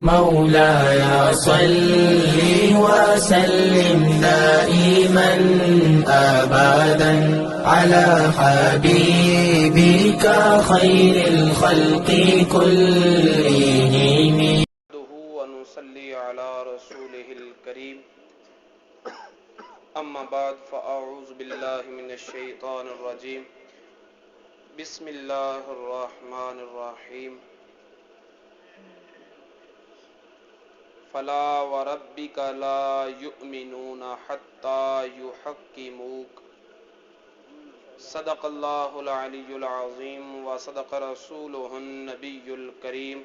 مولاي صل وسلم دائما أبدا على حبيبك خير الخلق كلهم. ونصلي على رسوله الكريم. أما بعد فأعوذ بالله من الشيطان الرجيم. بسم الله الرحمن الرحيم. فلا وربك لا يؤمنون حتى يحكموك. صدق الله العلي العظيم وصدق رسوله النبي الكريم.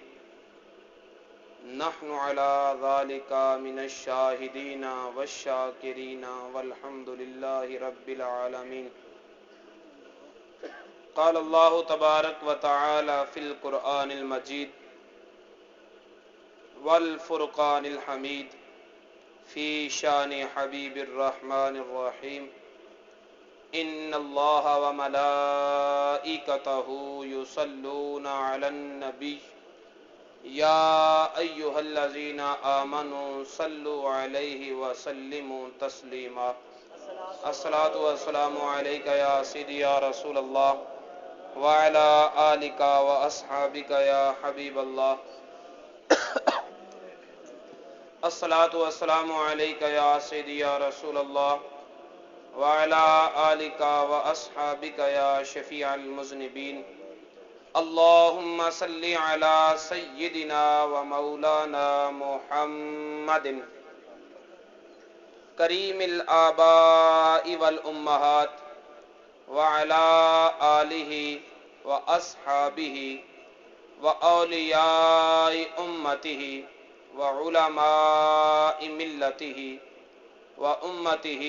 نحن على ذلك من الشاهدين والشاكرين والحمد لله رب العالمين. قال الله تبارك وتعالى في القرآن المجيد والفرقان الحميد في شان حبيب الرحمن الرحيم. إن الله وملائكته يصلون على النبي يا أيها الذين آمنوا صلوا عليه وسلموا تسليما. الصلاة والسلام عليك يا سيدي يا رسول الله وعلى آلك وأصحابك يا حبيب الله. الصلاة والسلام عليك يا سيدي يا رسول الله وعلى آلك وأصحابك يا شفيع المذنبين. اللهم صل على سيدنا ومولانا محمد کریم الآباء والأمہات وعلى آلہ وأصحابہ وأولیاء امتہ وعلماء ملتہ وأمتہ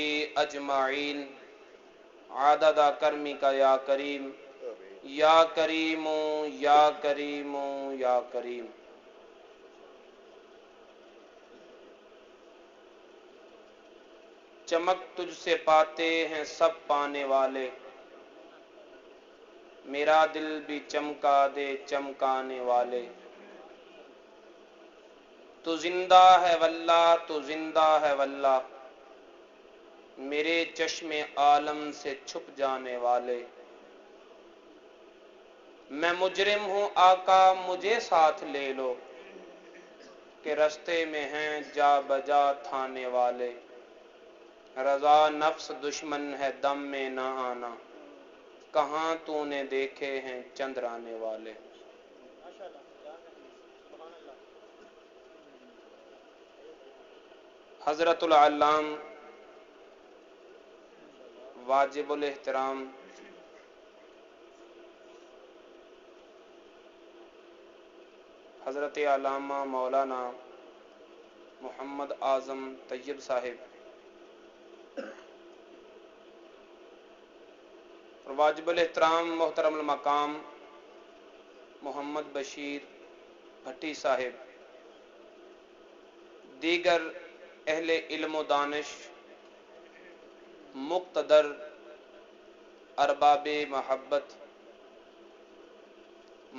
اجمعین عدد کرمک یا کریم یا کریم یا کریم یا کریم. چمک تجھ سے پاتے ہیں سب پانے والے، میرا دل بھی چمکا دے چمکانے والے. تو زندہ ہے واللہ تو زندہ ہے واللہ، میرے چشم عالم سے چھپ جانے والے. میں مجرم ہوں آقا مجھے ساتھ لے لو، کہ رستے میں ہیں جا بجا تھانے والے. رضا نفس دشمن ہے دم میں نہ آنا، کہاں تو نے دیکھے ہیں چندرانے والے. حضرت العلام واجب الاحترام حضرت علامہ مولانا محمد اعظم طیب صاحب اور واجب الاحترام محترم المقام محمد بشیر بھٹی صاحب، دیگر اہل علم و دانش، مقتدر ارباب محبت،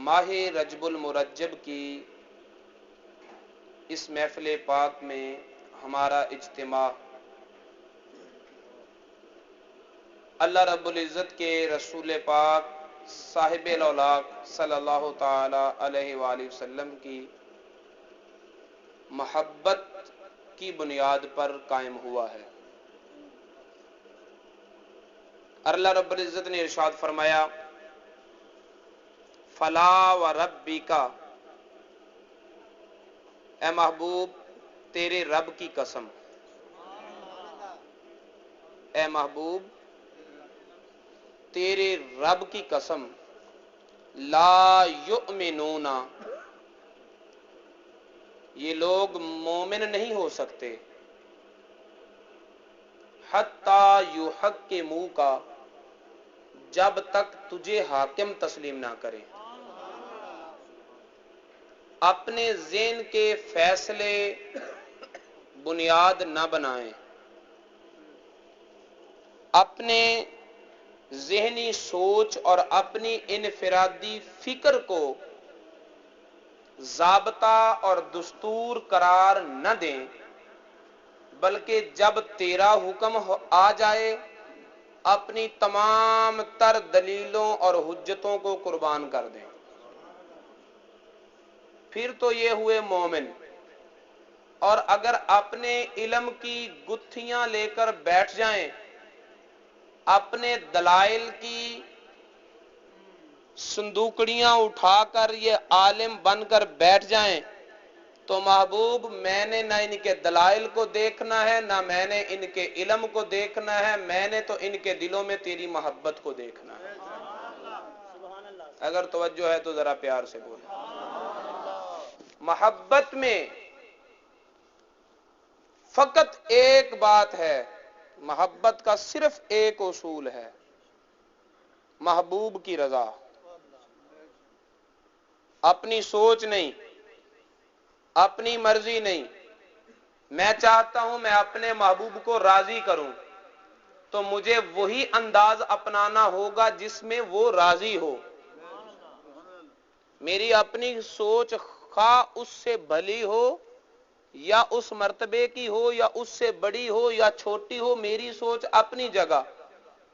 ماہ رجب المرجب کی اس محفل پاک میں ہمارا اجتماع اللہ رب العزت کے رسول پاک صاحب الاولاق صلی اللہ تعالی علیہ وآلہ وسلم کی محبت کی بنیاد پر قائم ہوا ہے. اللہ رب العزت نے ارشاد فرمایا فلا وربک، اے محبوب تیرے رب کی قسم، اے محبوب تیرے رب کی قسم، لا یؤمنون، یہ لوگ مومن نہیں ہو سکتے، حتی یحکموک، جب تک تجھے حاکم تسلیم نہ کرے. اپنے ذہن کے فیصلے بنیاد نہ بنائیں، اپنے ذہنی سوچ اور اپنی انفرادی فکر کو ضابطہ اور دستور قرار نہ دیں، بلکہ جب تیرا حکم آ جائے اپنی تمام تر دلیلوں اور حجتوں کو قربان کر دیں، پھر تو یہ ہوئے مومن۔ اور اگر اپنے علم کی گتھیاں لے کر بیٹھ جائیں، اپنے دلائل کی صندوقڑیاں اٹھا کر یہ عالم بن کر بیٹھ جائیں، تو محبوب میں نے نہ ان کے دلائل کو دیکھنا ہے، نہ میں نے ان کے علم کو دیکھنا ہے، میں نے تو ان کے دلوں میں تیری محبت کو دیکھنا ہے۔ اگر توجہ ہے تو ذرا پیار سے بولیں۔ محبت میں فقط ایک بات ہے، محبت کا صرف ایک اصول ہے، محبوب کی رضا، اپنی سوچ نہیں، اپنی مرضی نہیں۔ میں چاہتا ہوں میں اپنے محبوب کو راضی کروں، تو مجھے وہی انداز اپنانا ہوگا جس میں وہ راضی ہو۔ میری اپنی سوچ خواہ اس سے بھلی ہو یا اس مرتبے کی ہو یا اس سے بڑی ہو یا چھوٹی ہو، میری سوچ اپنی جگہ،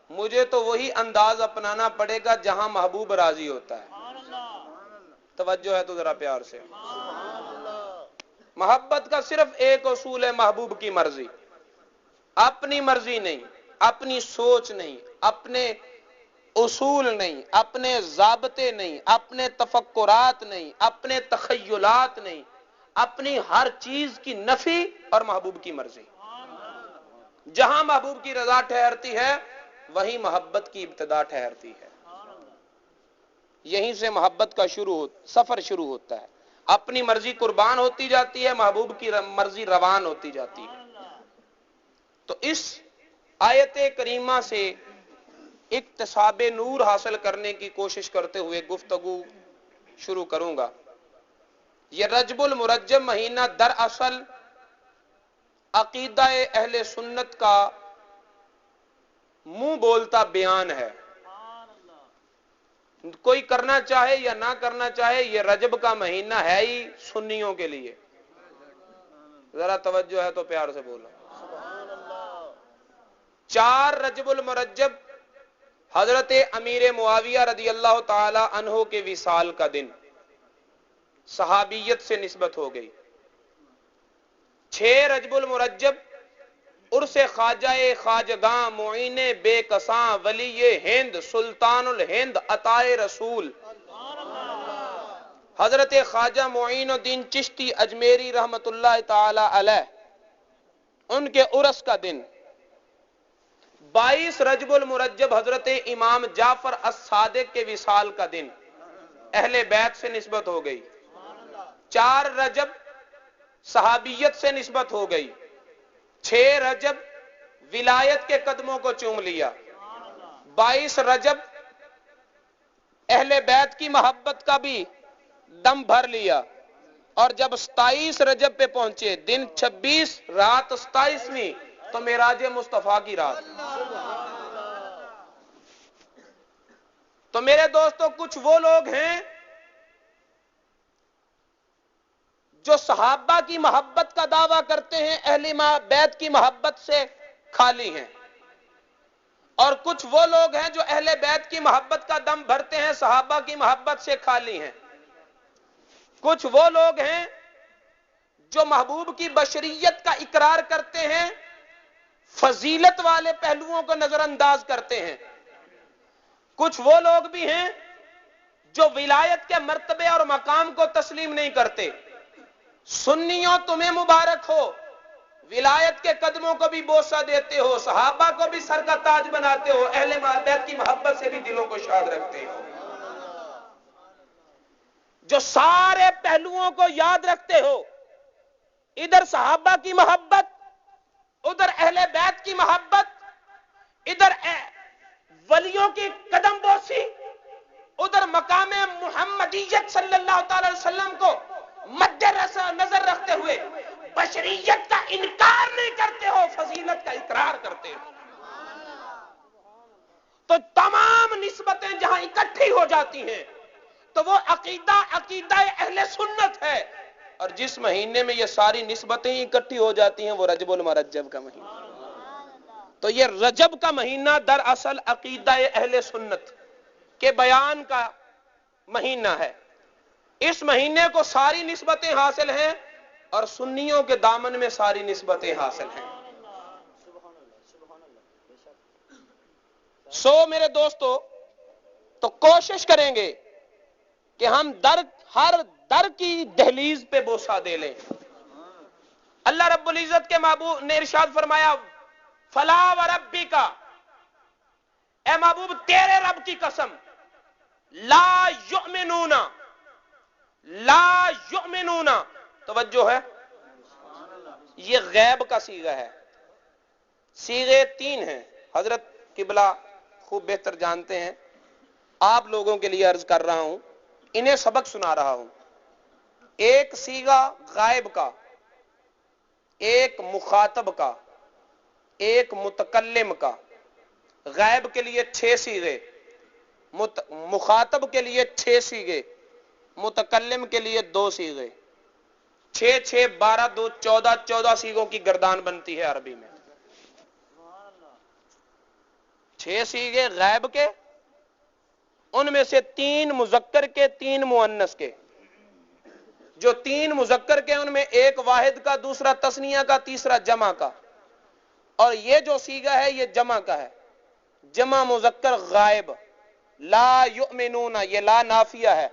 مجھے تو وہی انداز اپنانا پڑے گا جہاں محبوب راضی ہوتا ہے۔ توجہ ہے تو ذرا پیار سے۔ محبت کا صرف ایک اصول ہے، محبوب کی مرضی، اپنی مرضی نہیں، اپنی سوچ نہیں، اپنے اصول نہیں، اپنے ضابطے نہیں، اپنے تفکرات نہیں، اپنے تخیلات نہیں، اپنی ہر چیز کی نفی اور محبوب کی مرضی۔ جہاں محبوب کی رضا ٹھہرتی ہے وہیں محبت کی ابتدا ٹھہرتی ہے، یہیں سے محبت کا سفر شروع ہوتا ہے۔ اپنی مرضی قربان ہوتی جاتی ہے، محبوب کی مرضی روان ہوتی جاتی ہے۔ تو اس آیت کریمہ سے اکتساب نور حاصل کرنے کی کوشش کرتے ہوئے گفتگو شروع کروں گا۔ یہ رجب المرجب مہینہ دراصل عقیدہ اہل سنت کا منہ بولتا بیان ہے، کوئی کرنا چاہے یا نہ کرنا چاہے، یہ رجب کا مہینہ ہے ہی سنیوں کے لیے۔ ذرا توجہ ہے تو پیار سے بولو۔ 4 رجب المرجب حضرت امیر معاویہ رضی اللہ تعالی عنہ کے وصال کا دن، صحابیت سے نسبت ہو گئی۔ 6 رجب المرجب عرس خواجہ خواجگاں معین بے کساں ولی ہند سلطان الہند عطا رسول حضرت خواجہ معین الدین چشتی اجمیری رحمت اللہ تعالی علیہ، ان کے عرس کا دن۔ 22 رجب المرجب حضرت امام جعفر الصادق کے وصال کا دن، اہل بیت سے نسبت ہو گئی۔ 4 رجب صحابیت سے نسبت ہو گئی۔ 6 رجب ولایت کے قدموں کو چوم لیا۔ 22 رجب اہل بیت کی محبت کا بھی دم بھر لیا، اور جب 27 رجب پہ پہنچے، دن 26 رات 27ویں، تو معراج مصطفیٰ کی رات۔ تو میرے دوستو، کچھ وہ لوگ ہیں جو صحابہ کی محبت کا دعویٰ کرتے ہیں، اہل بیت کی محبت سے خالی ہیں، اور کچھ وہ لوگ ہیں جو اہل بیت کی محبت کا دم بھرتے ہیں، صحابہ کی محبت سے خالی ہیں۔ کچھ وہ لوگ ہیں جو محبوب کی بشریت کا اقرار کرتے ہیں، فضیلت والے پہلوؤں کو نظر انداز کرتے ہیں۔ کچھ وہ لوگ بھی ہیں جو ولایت کے مرتبے اور مقام کو تسلیم نہیں کرتے۔ سنیوں تمہیں مبارک ہو، ولایت کے قدموں کو بھی بوسہ دیتے ہو، صحابہ کو بھی سر کا تاج بناتے ہو، اہل بیت کی محبت سے بھی دلوں کو شاد رکھتے ہو۔ جو سارے پہلوؤں کو یاد رکھتے ہو، ادھر صحابہ کی محبت، ادھر اہل بیت کی محبت، ادھر ولیوں کی قدم بوسی، ادھر مقام محمدیت صلی اللہ تعالی علیہ وسلم کو مد نظر رکھتے ہوئے بشریت کا انکار نہیں کرتے ہو، فضیلت کا اقرار کرتے ہو، تو تمام نسبتیں جہاں اکٹھی ہو جاتی ہیں تو تو وہ عقیدہ اہل سنت ہے. اور جس مہینے میں یہ ساری نسبتیں اکٹھی ہو جاتی ہیں وہ رجب المرجب کا مہینہ. تو یہ رجب کا مہینہ دراصل عقیدہ اہل سنت کے بیان کا مہینہ ہے. اس مہینے کو ساری نسبتیں حاصل ہیں اور سنیوں کے دامن میں ساری نسبتیں حاصل ہیں. سو میرے دوستو، تو کوشش کریں گے کہ ہم ہر در کی دہلیز پہ بوسہ دے لیں. اللہ رب العزت کے محبوب نے ارشاد فرمایا فلا وربک، اے محبوب تیرے رب کی قسم، لا یؤمنون، توجہ ہے، یہ غیب کا صیغہ ہے. صیغے 3 ہیں، حضرت قبلہ خوب بہتر جانتے ہیں، آپ لوگوں کے لیے عرض کر رہا ہوں، انہیں سبق سنا رہا ہوں. ایک صیغہ غائب کا، ایک مخاطب کا، ایک متکلم کا. غائب کے لیے 6 صیغے، مخاطب کے لیے 6 صیغے، متکلم کے لیے 2 صیغے. 6 6 12 2 14 14 صیغوں کی گردان بنتی ہے عربی میں. 6 صیغے غائب کے، ان میں سے 3 مذکر کے 3 مؤنث کے. جو 3 مذکر کے ان میں ایک واحد کا، دوسرا تثنیہ کا، تیسرا جمع کا. اور یہ جو صیغہ ہے یہ جمع کا ہے، جمع مذکر غائب. لا یؤمنون، یہ لا نافیہ ہے،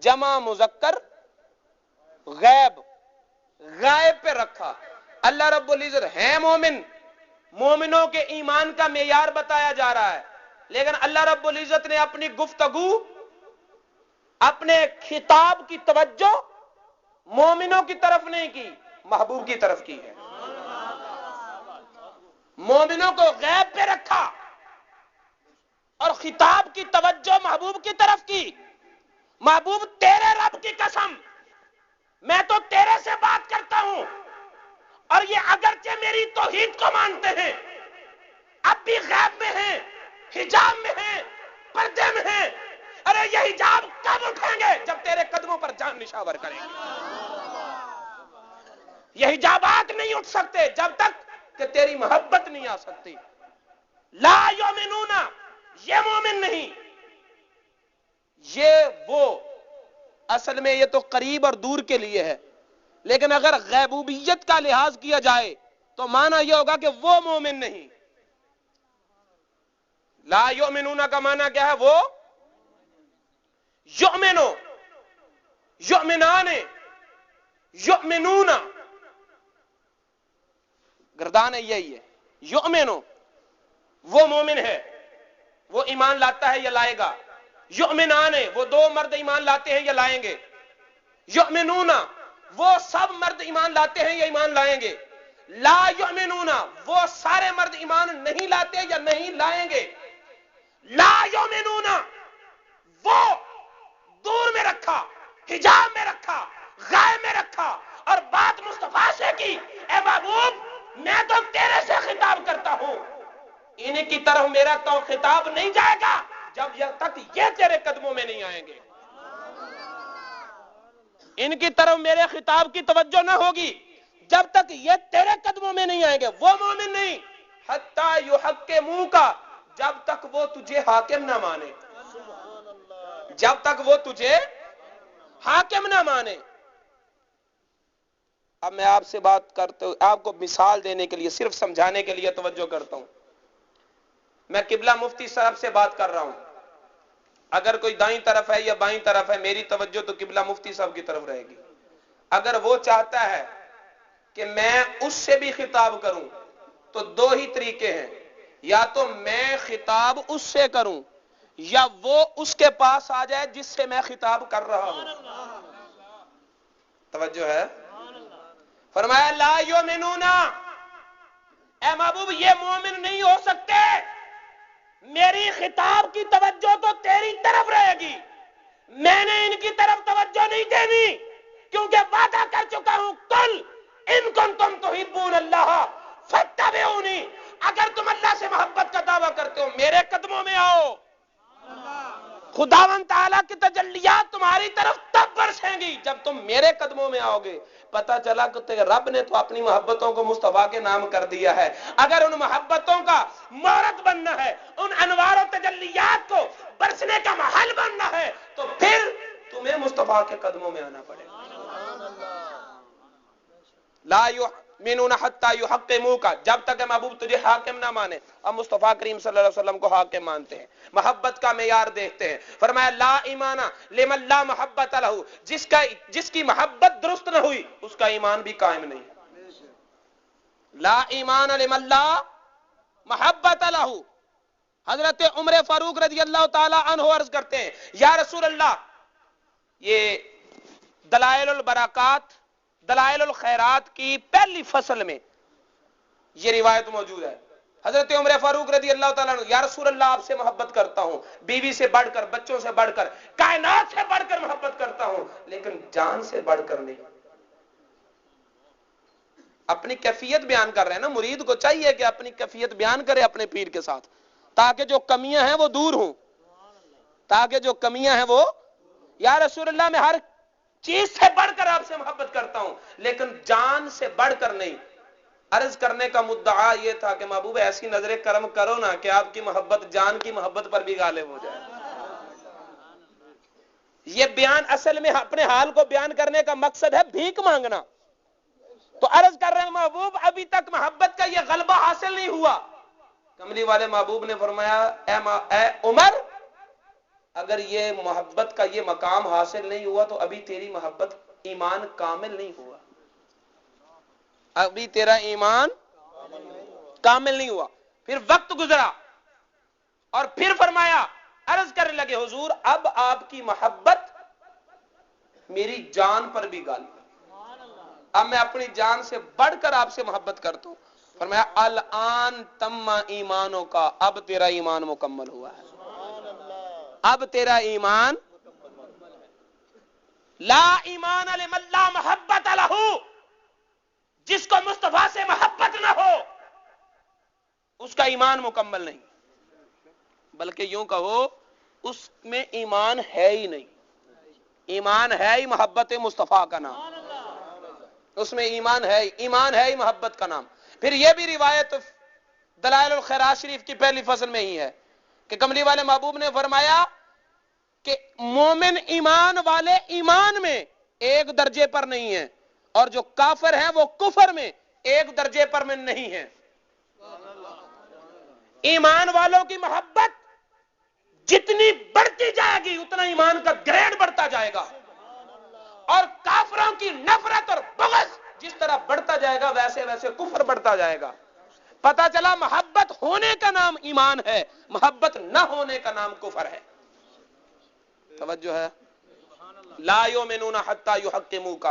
جمع مذکر غائب، غائب پہ رکھا. اللہ رب العزت ہے مومن، مومنوں کے ایمان کا معیار بتایا جا رہا ہے، لیکن اللہ رب العزت نے اپنی گفتگو، اپنے خطاب کی توجہ مومنوں کی طرف نہیں کی، محبوب کی طرف کی ہے. مومنوں کو غیب پہ رکھا اور خطاب کی توجہ محبوب کی طرف کی. محبوب تیرے رب کی قسم، میں تو تیرے سے بات کرتا ہوں، اور یہ اگرچہ میری توحید کو مانتے ہیں، اب بھی غیب میں ہیں، حجاب میں ہیں، پردے میں ہیں. ارے یہ حجاب کب اٹھیں گے؟ جب تیرے قدموں پر جان نشاور کریں گے. یہ حجابات نہیں اٹھ سکتے جب تک کہ تیری محبت نہیں آ سکتی. لا یؤمنون، یہ مومن نہیں. یہ وہ اصل میں یہ تو قریب اور دور کے لیے ہے، لیکن اگر غیبوبیت کا لحاظ کیا جائے تو معنی یہ ہوگا کہ وہ مومن نہیں. لا یؤمنون کا معنی کیا ہے؟ وہ یؤمنو، یؤمنان، یؤمنون، گردان یہی ہے. یؤمنو وہ مومن ہے، وہ ایمان لاتا ہے یا لائے گا. یؤمنان وہ 2 مرد ایمان لاتے ہیں یا لائیں گے. یؤمنون وہ سب مرد ایمان لاتے ہیں یا ایمان لائیں گے. لا یؤمنون وہ سارے مرد ایمان نہیں لاتے یا نہیں لائیں گے. لا یؤمنون وہ دور میں رکھا، حجاب میں رکھا، غائب میں رکھا، اور بات مصطفیٰ سے کی، اے محبوب میں تو تیرے سے خطاب کرتا ہوں، ان کی طرف میرا تو خطاب نہیں جائے گا جب تک یہ تیرے قدموں میں نہیں آئیں گے. ان کی طرف میرے خطاب کی توجہ نہ ہوگی جب تک یہ تیرے قدموں میں نہیں آئیں گے. وہ مومن نہیں. حتی یحکموک، جب تک وہ تجھے حاکم نہ مانے، جب تک وہ تجھے حاکم نہ مانے. اب میں آپ سے بات کرتے ہوں، آپ کو مثال دینے کے لیے، صرف سمجھانے کے لیے توجہ کرتا ہوں. میں قبلہ مفتی صاحب سے بات کر رہا ہوں، اگر کوئی دائیں طرف ہے یا بائیں طرف ہے، میری توجہ تو قبلہ مفتی صاحب کی طرف رہے گی. اگر وہ چاہتا ہے کہ میں اس سے بھی خطاب کروں تو 2 ہی طریقے ہیں، یا تو میں خطاب اس سے کروں یا وہ اس کے پاس آ جائے جس سے میں خطاب کر رہا ہوں. توجہ ہے؟ فرمایا لا یؤمنون، اے محبوب یہ مومن نہیں ہو سکتے، میری خطاب کی توجہ تو تیری طرف رہے گی، میں نے ان کی طرف توجہ نہیں دینی، کیونکہ وعدہ کر چکا ہوں قل ان کنتم تحبون اللہ فاتبعونی، اگر تم اللہ سے محبت کا دعویٰ کرتے ہو میرے قدموں میں آؤ. خداوند تعالیٰ کی تجلیات تمہاری طرف تب برسیں گی جب تم میرے قدموں میں آؤ گے. پتا چلا کہ رب نے تو اپنی محبتوں کو مصطفیٰ کے نام کر دیا ہے. اگر ان محبتوں کا مورد بننا ہے، ان انوار و تجلیات کو برسنے کا محل بننا ہے، تو پھر تمہیں مصطفیٰ کے قدموں میں آنا پڑے گا. لا یؤمنون حتی یحکموک، جب تک کہ محبوب تجھے حاکم نہ مانے. اب مصطفیٰ کریم صلی اللہ علیہ وسلم کو حاکم مانتے ہیں، محبت کا معیار دیکھتے ہیں. فرمایا لا ایمان لمن لا محبت لہ، جس کی محبت درست نہ ہوئی اس کا ایمان بھی قائم نہیں. لا ایمان لمن لا محبت لہ. حضرت عمر فاروق رضی اللہ تعالی عنہ عرض کرتے ہیں یا رسول اللہ، یہ دلائل البرکات دلائل الخیرات کی پہلی فصل میں یہ روایت موجود ہے. حضرت عمر فاروق رضی اللہ تعالیٰ عنہ، یا رسول اللہ آپ سے محبت کرتا ہوں، بیوی سے بڑھ کر، بچوں سے بڑھ کر، کائنات سے بڑھ کر محبت کرتا ہوں، لیکن جان سے بڑھ کر نہیں. اپنی کیفیت بیان کر رہے ہیں نا. مرید کو چاہیے کہ اپنی کیفیت بیان کرے اپنے پیر کے ساتھ، تاکہ جو کمیاں ہیں وہ دور ہوں، تاکہ جو کمیاں ہیں وہ، یا رسول اللہ میں ہر چیز سے بڑھ کر آپ سے محبت کرتا ہوں لیکن جان سے بڑھ کر نہیں. عرض کرنے کا مدعا یہ تھا کہ محبوب ایسی نظر کرم کرو نا کہ آپ کی محبت جان کی محبت پر بھی غالب ہو جائے. یہ بیان اصل میں اپنے حال کو بیان کرنے کا مقصد ہے بھیک مانگنا. تو عرض کر رہے ہیں محبوب ابھی تک محبت کا یہ غلبہ حاصل نہیں ہوا. کملی والے محبوب نے فرمایا اے عمر، اگر یہ محبت کا یہ مقام حاصل نہیں ہوا تو ابھی تیری محبت ایمان کامل نہیں ہوا، ابھی تیرا ایمان کامل نہیں ہوا. پھر وقت گزرا اور پھر فرمایا، عرض کرنے لگے حضور اب آپ کی محبت میری جان پر بھی غالب ہے، اب میں اپنی جان سے بڑھ کر آپ سے محبت کرتا ہوں. فرمایا الان تم ایمانوں کا، اب تیرا ایمان مکمل ہوا ہے، اب تیرا ایمان. لا ایمان لمن لا محبت لہ، جس کو مصطفیٰ سے محبت نہ ہو اس کا ایمان مکمل نہیں، بلکہ یوں کہو اس میں ایمان ہے ہی نہیں. ایمان ہے ہی محبت مصطفیٰ کا نام، اس میں ایمان ہے ہی محبت کا نام. پھر یہ بھی روایت دلائل الخیرات شریف کی پہلی فصل میں ہی ہے کہ کملی والے محبوب نے فرمایا کہ مومن ایمان والے ایمان میں ایک درجے پر نہیں ہیں، اور جو کافر ہیں وہ کفر میں ایک درجے پر میں نہیں ہیں. ایمان والوں کی محبت جتنی بڑھتی جائے گی اتنا ایمان کا گریڈ بڑھتا جائے گا، اور کافروں کی نفرت اور بغض جس طرح بڑھتا جائے گا ویسے ویسے کفر بڑھتا جائے گا. پتہ چلا محبت ہونے کا نام ایمان ہے، محبت نہ ہونے کا نام کفر ہے. توجہ ہے. لا یؤمنون حتی یحکموک،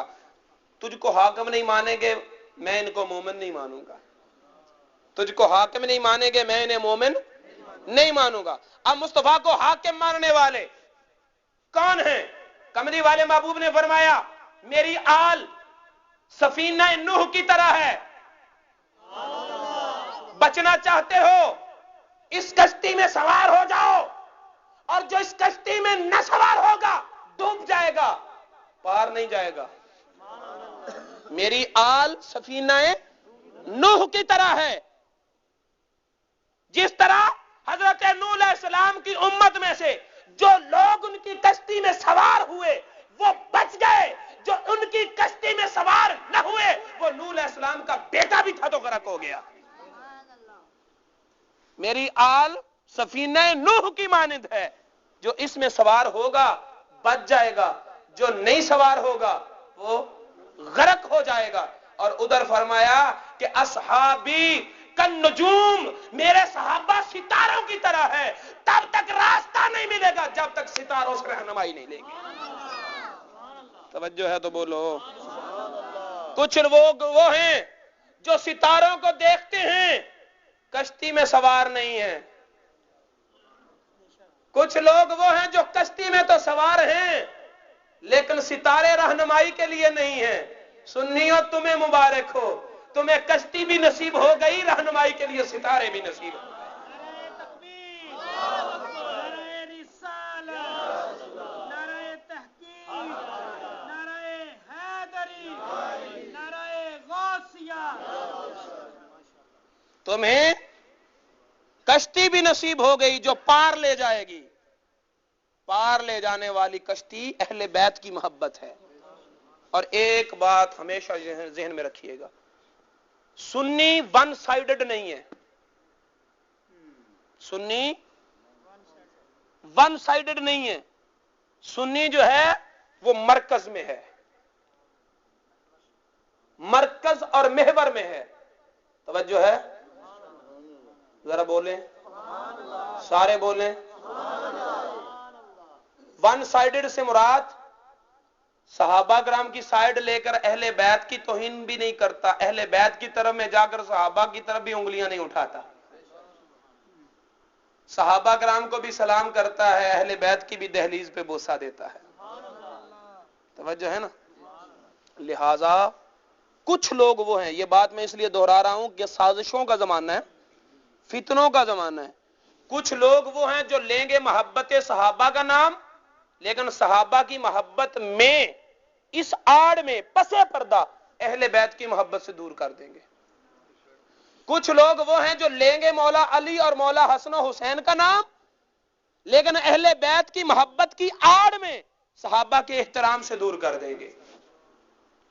تجھ کو حاکم نہیں مانیں گے میں ان کو مومن نہیں مانوں گا، تجھ کو حاکم نہیں مانیں گے میں انہیں مومن نہیں مانوں گا. اب مصطفیٰ کو حاکم ماننے والے کون ہیں؟ کملی والے محبوب نے فرمایا میری آل سفینہ نوح کی طرح ہے. بچنا چاہتے ہو اس کشتی میں سوار ہو جاؤ، اور جو اس کشتی میں نہ سوار ہوگا ڈوب جائے گا، پار نہیں جائے گا. میری آل سفینہ نوح کی طرح ہے. جس طرح حضرت نوح علیہ السلام کی امت میں سے جو لوگ ان کی کشتی میں سوار ہوئے وہ بچ گئے، جو ان کی کشتی میں سوار نہ ہوئے وہ نوح علیہ السلام کا بیٹا بھی تھا تو غرق ہو گیا. میری آل سفینہ نوح کی مانند ہے، جو اس میں سوار ہوگا بچ جائے گا، جو نہیں سوار ہوگا وہ غرق ہو جائے گا. اور ادھر فرمایا کہ اصحابی کن نجوم، میرے صحابہ ستاروں کی طرح ہے، تب تک راستہ نہیں ملے گا جب تک ستاروں سے رہنمائی نہیں لے گی. توجہ ہے تو بولو. کچھ لوگ وہ ہیں جو ستاروں کو دیکھتے ہیں کشتی میں سوار نہیں ہیں، کچھ لوگ وہ ہیں جو کشتی میں تو سوار ہیں لیکن ستارے رہنمائی کے لیے نہیں ہیں. سنیو تمہیں مبارک ہو، تمہیں کشتی بھی نصیب ہو گئی، رہنمائی کے لیے ستارے بھی نصیب ہو گئے. تمہیں کشتی بھی نصیب ہو گئی جو پار لے جائے گی. پار لے جانے والی کشتی اہل بیت کی محبت ہے. اور ایک بات ہمیشہ ذہن میں رکھیے گا، سنی ون سائیڈڈ نہیں ہے. سنی ون سائیڈڈ نہیں ہے. سنی جو ہے وہ مرکز میں ہے، مرکز اور محور میں ہے. توجہ ہے؟ ذرا بولیں، سارے بولیں. ون سائیڈڈ سے مراد صحابہ کرام کی سائیڈ لے کر اہل بیت کی توہین بھی نہیں کرتا، اہل بیت کی طرف میں جا کر صحابہ کی طرف بھی انگلیاں نہیں اٹھاتا. صحابہ کرام کو بھی سلام کرتا ہے، اہل بیت کی بھی دہلیز پہ بوسہ دیتا ہے. توجہ ہے نا؟ لہذا کچھ لوگ وہ ہیں، یہ بات میں اس لیے دہرا رہا ہوں کہ سازشوں کا زمانہ ہے، فتنوں کا زمانہ ہے. کچھ لوگ وہ ہیں جو لیں گے محبت صحابہ کا نام، لیکن صحابہ کی محبت میں اس آڑ میں پسے پردہ اہل بیت کی محبت سے دور کر دیں گے. کچھ لوگ وہ ہیں جو لیں گے مولا علی اور مولا حسن و حسین کا نام، لیکن اہل بیت کی محبت کی آڑ میں صحابہ کے احترام سے دور کر دیں گے.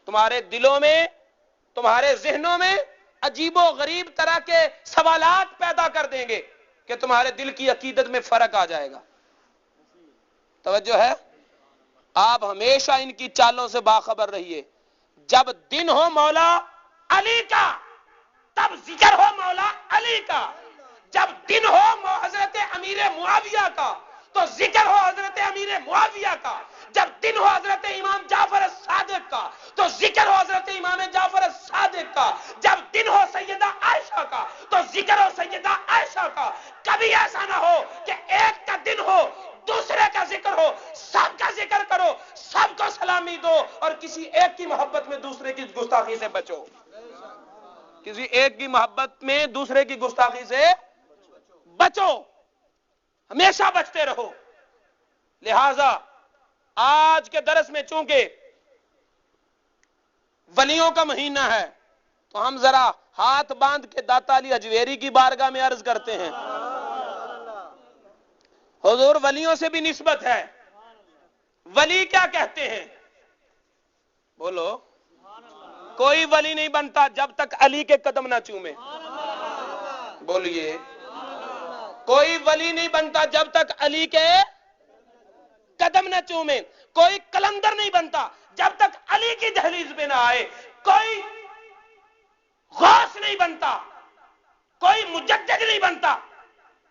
تمہارے دلوں میں، تمہارے ذہنوں میں عجیب و غریب طرح کے سوالات پیدا کر دیں گے کہ تمہارے دل کی عقیدت میں فرق آ جائے گا. توجہ ہے؟ آپ ہمیشہ ان کی چالوں سے باخبر رہیے. جب دن ہو مولا علی کا تب ذکر ہو مولا علی کا، جب دن ہو حضرت امیر معاویہ کا تو ذکر ہو حضرت امیر معاویہ کا، جب دن ہو حضرت امام جعفر الصادق کا تو ذکر ہو حضرت امام جعفر الصادق کا، جب دن ہو سیدہ عائشہ کا تو ذکر ہو سیدہ عائشہ کا. کبھی ایسا نہ ہو کہ ایک کا دن ہو دوسرے کا ذکر ہو، سب کا ذکر کرو، سب کو سلامی دو، اور کسی ایک کی محبت میں دوسرے کی گستاخی سے بچو. کسی ایک کی محبت میں دوسرے کی گستاخی سے بچو، ہمیشہ بچتے رہو. لہذا آج کے درس میں چونکہ ولیوں کا مہینہ ہے تو ہم ذرا ہاتھ باندھ کے داتا علی حجویری کی بارگاہ میں عرض کرتے ہیں. حضور ولیوں سے بھی نسبت ہے. ولی کیا کہتے ہیں؟ بولو. کوئی ولی نہیں بنتا جب تک علی کے قدم نہ چومے. بولیے. کوئی ولی نہیں بنتا جب تک علی کے قدم نہ چومے. کوئی کلندر نہیں بنتا جب تک علی کی دہلیز پہ نہ آئے. کوئی غوث نہیں بنتا، کوئی مجدد نہیں بنتا،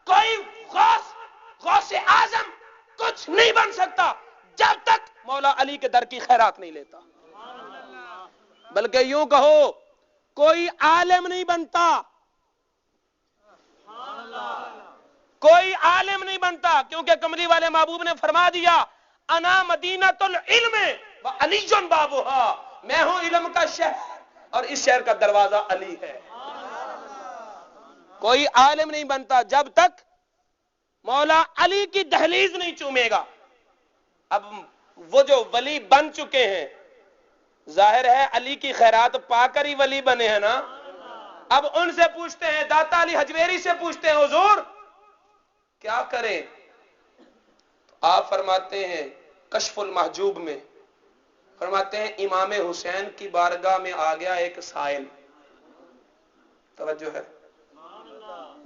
کوئی غوث اعظم کچھ نہیں بن سکتا جب تک مولا علی کے در کی خیرات نہیں لیتا. بلکہ یوں کہو کوئی عالم نہیں بنتا، کوئی عالم نہیں بنتا، کیونکہ کملی والے محبوب نے فرما دیا انا مدینۃ العلم وعلی بابھا، میں ہوں علم کا شہر اور اس شہر کا دروازہ علی ہے. کوئی عالم نہیں بنتا جب تک مولا علی کی دہلیز نہیں چومے گا. اب وہ جو ولی بن چکے ہیں، ظاہر ہے علی کی خیرات پا کر ہی ولی بنے ہیں نا. اب ان سے پوچھتے ہیں، داتا علی حجویری سے پوچھتے ہیں، حضور کیا کریں؟ تو آپ فرماتے ہیں کشف المحجوب میں، فرماتے ہیں امام حسین کی بارگاہ میں آ گیا ایک سائل. توجہ ہے؟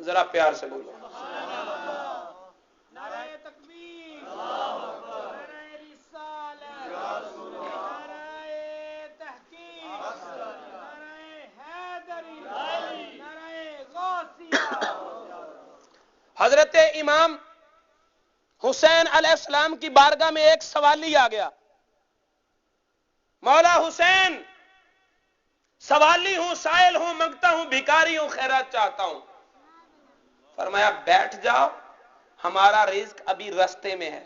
ذرا پیار سے بولو. حضرت امام حسین علیہ السلام کی بارگاہ میں ایک سوالی آ گیا. مولا حسین، سوالی ہوں، سائل ہوں، منگتا ہوں، بھکاری ہوں، خیرات چاہتا ہوں. فرمایا بیٹھ جاؤ، ہمارا رزق ابھی رستے میں ہے.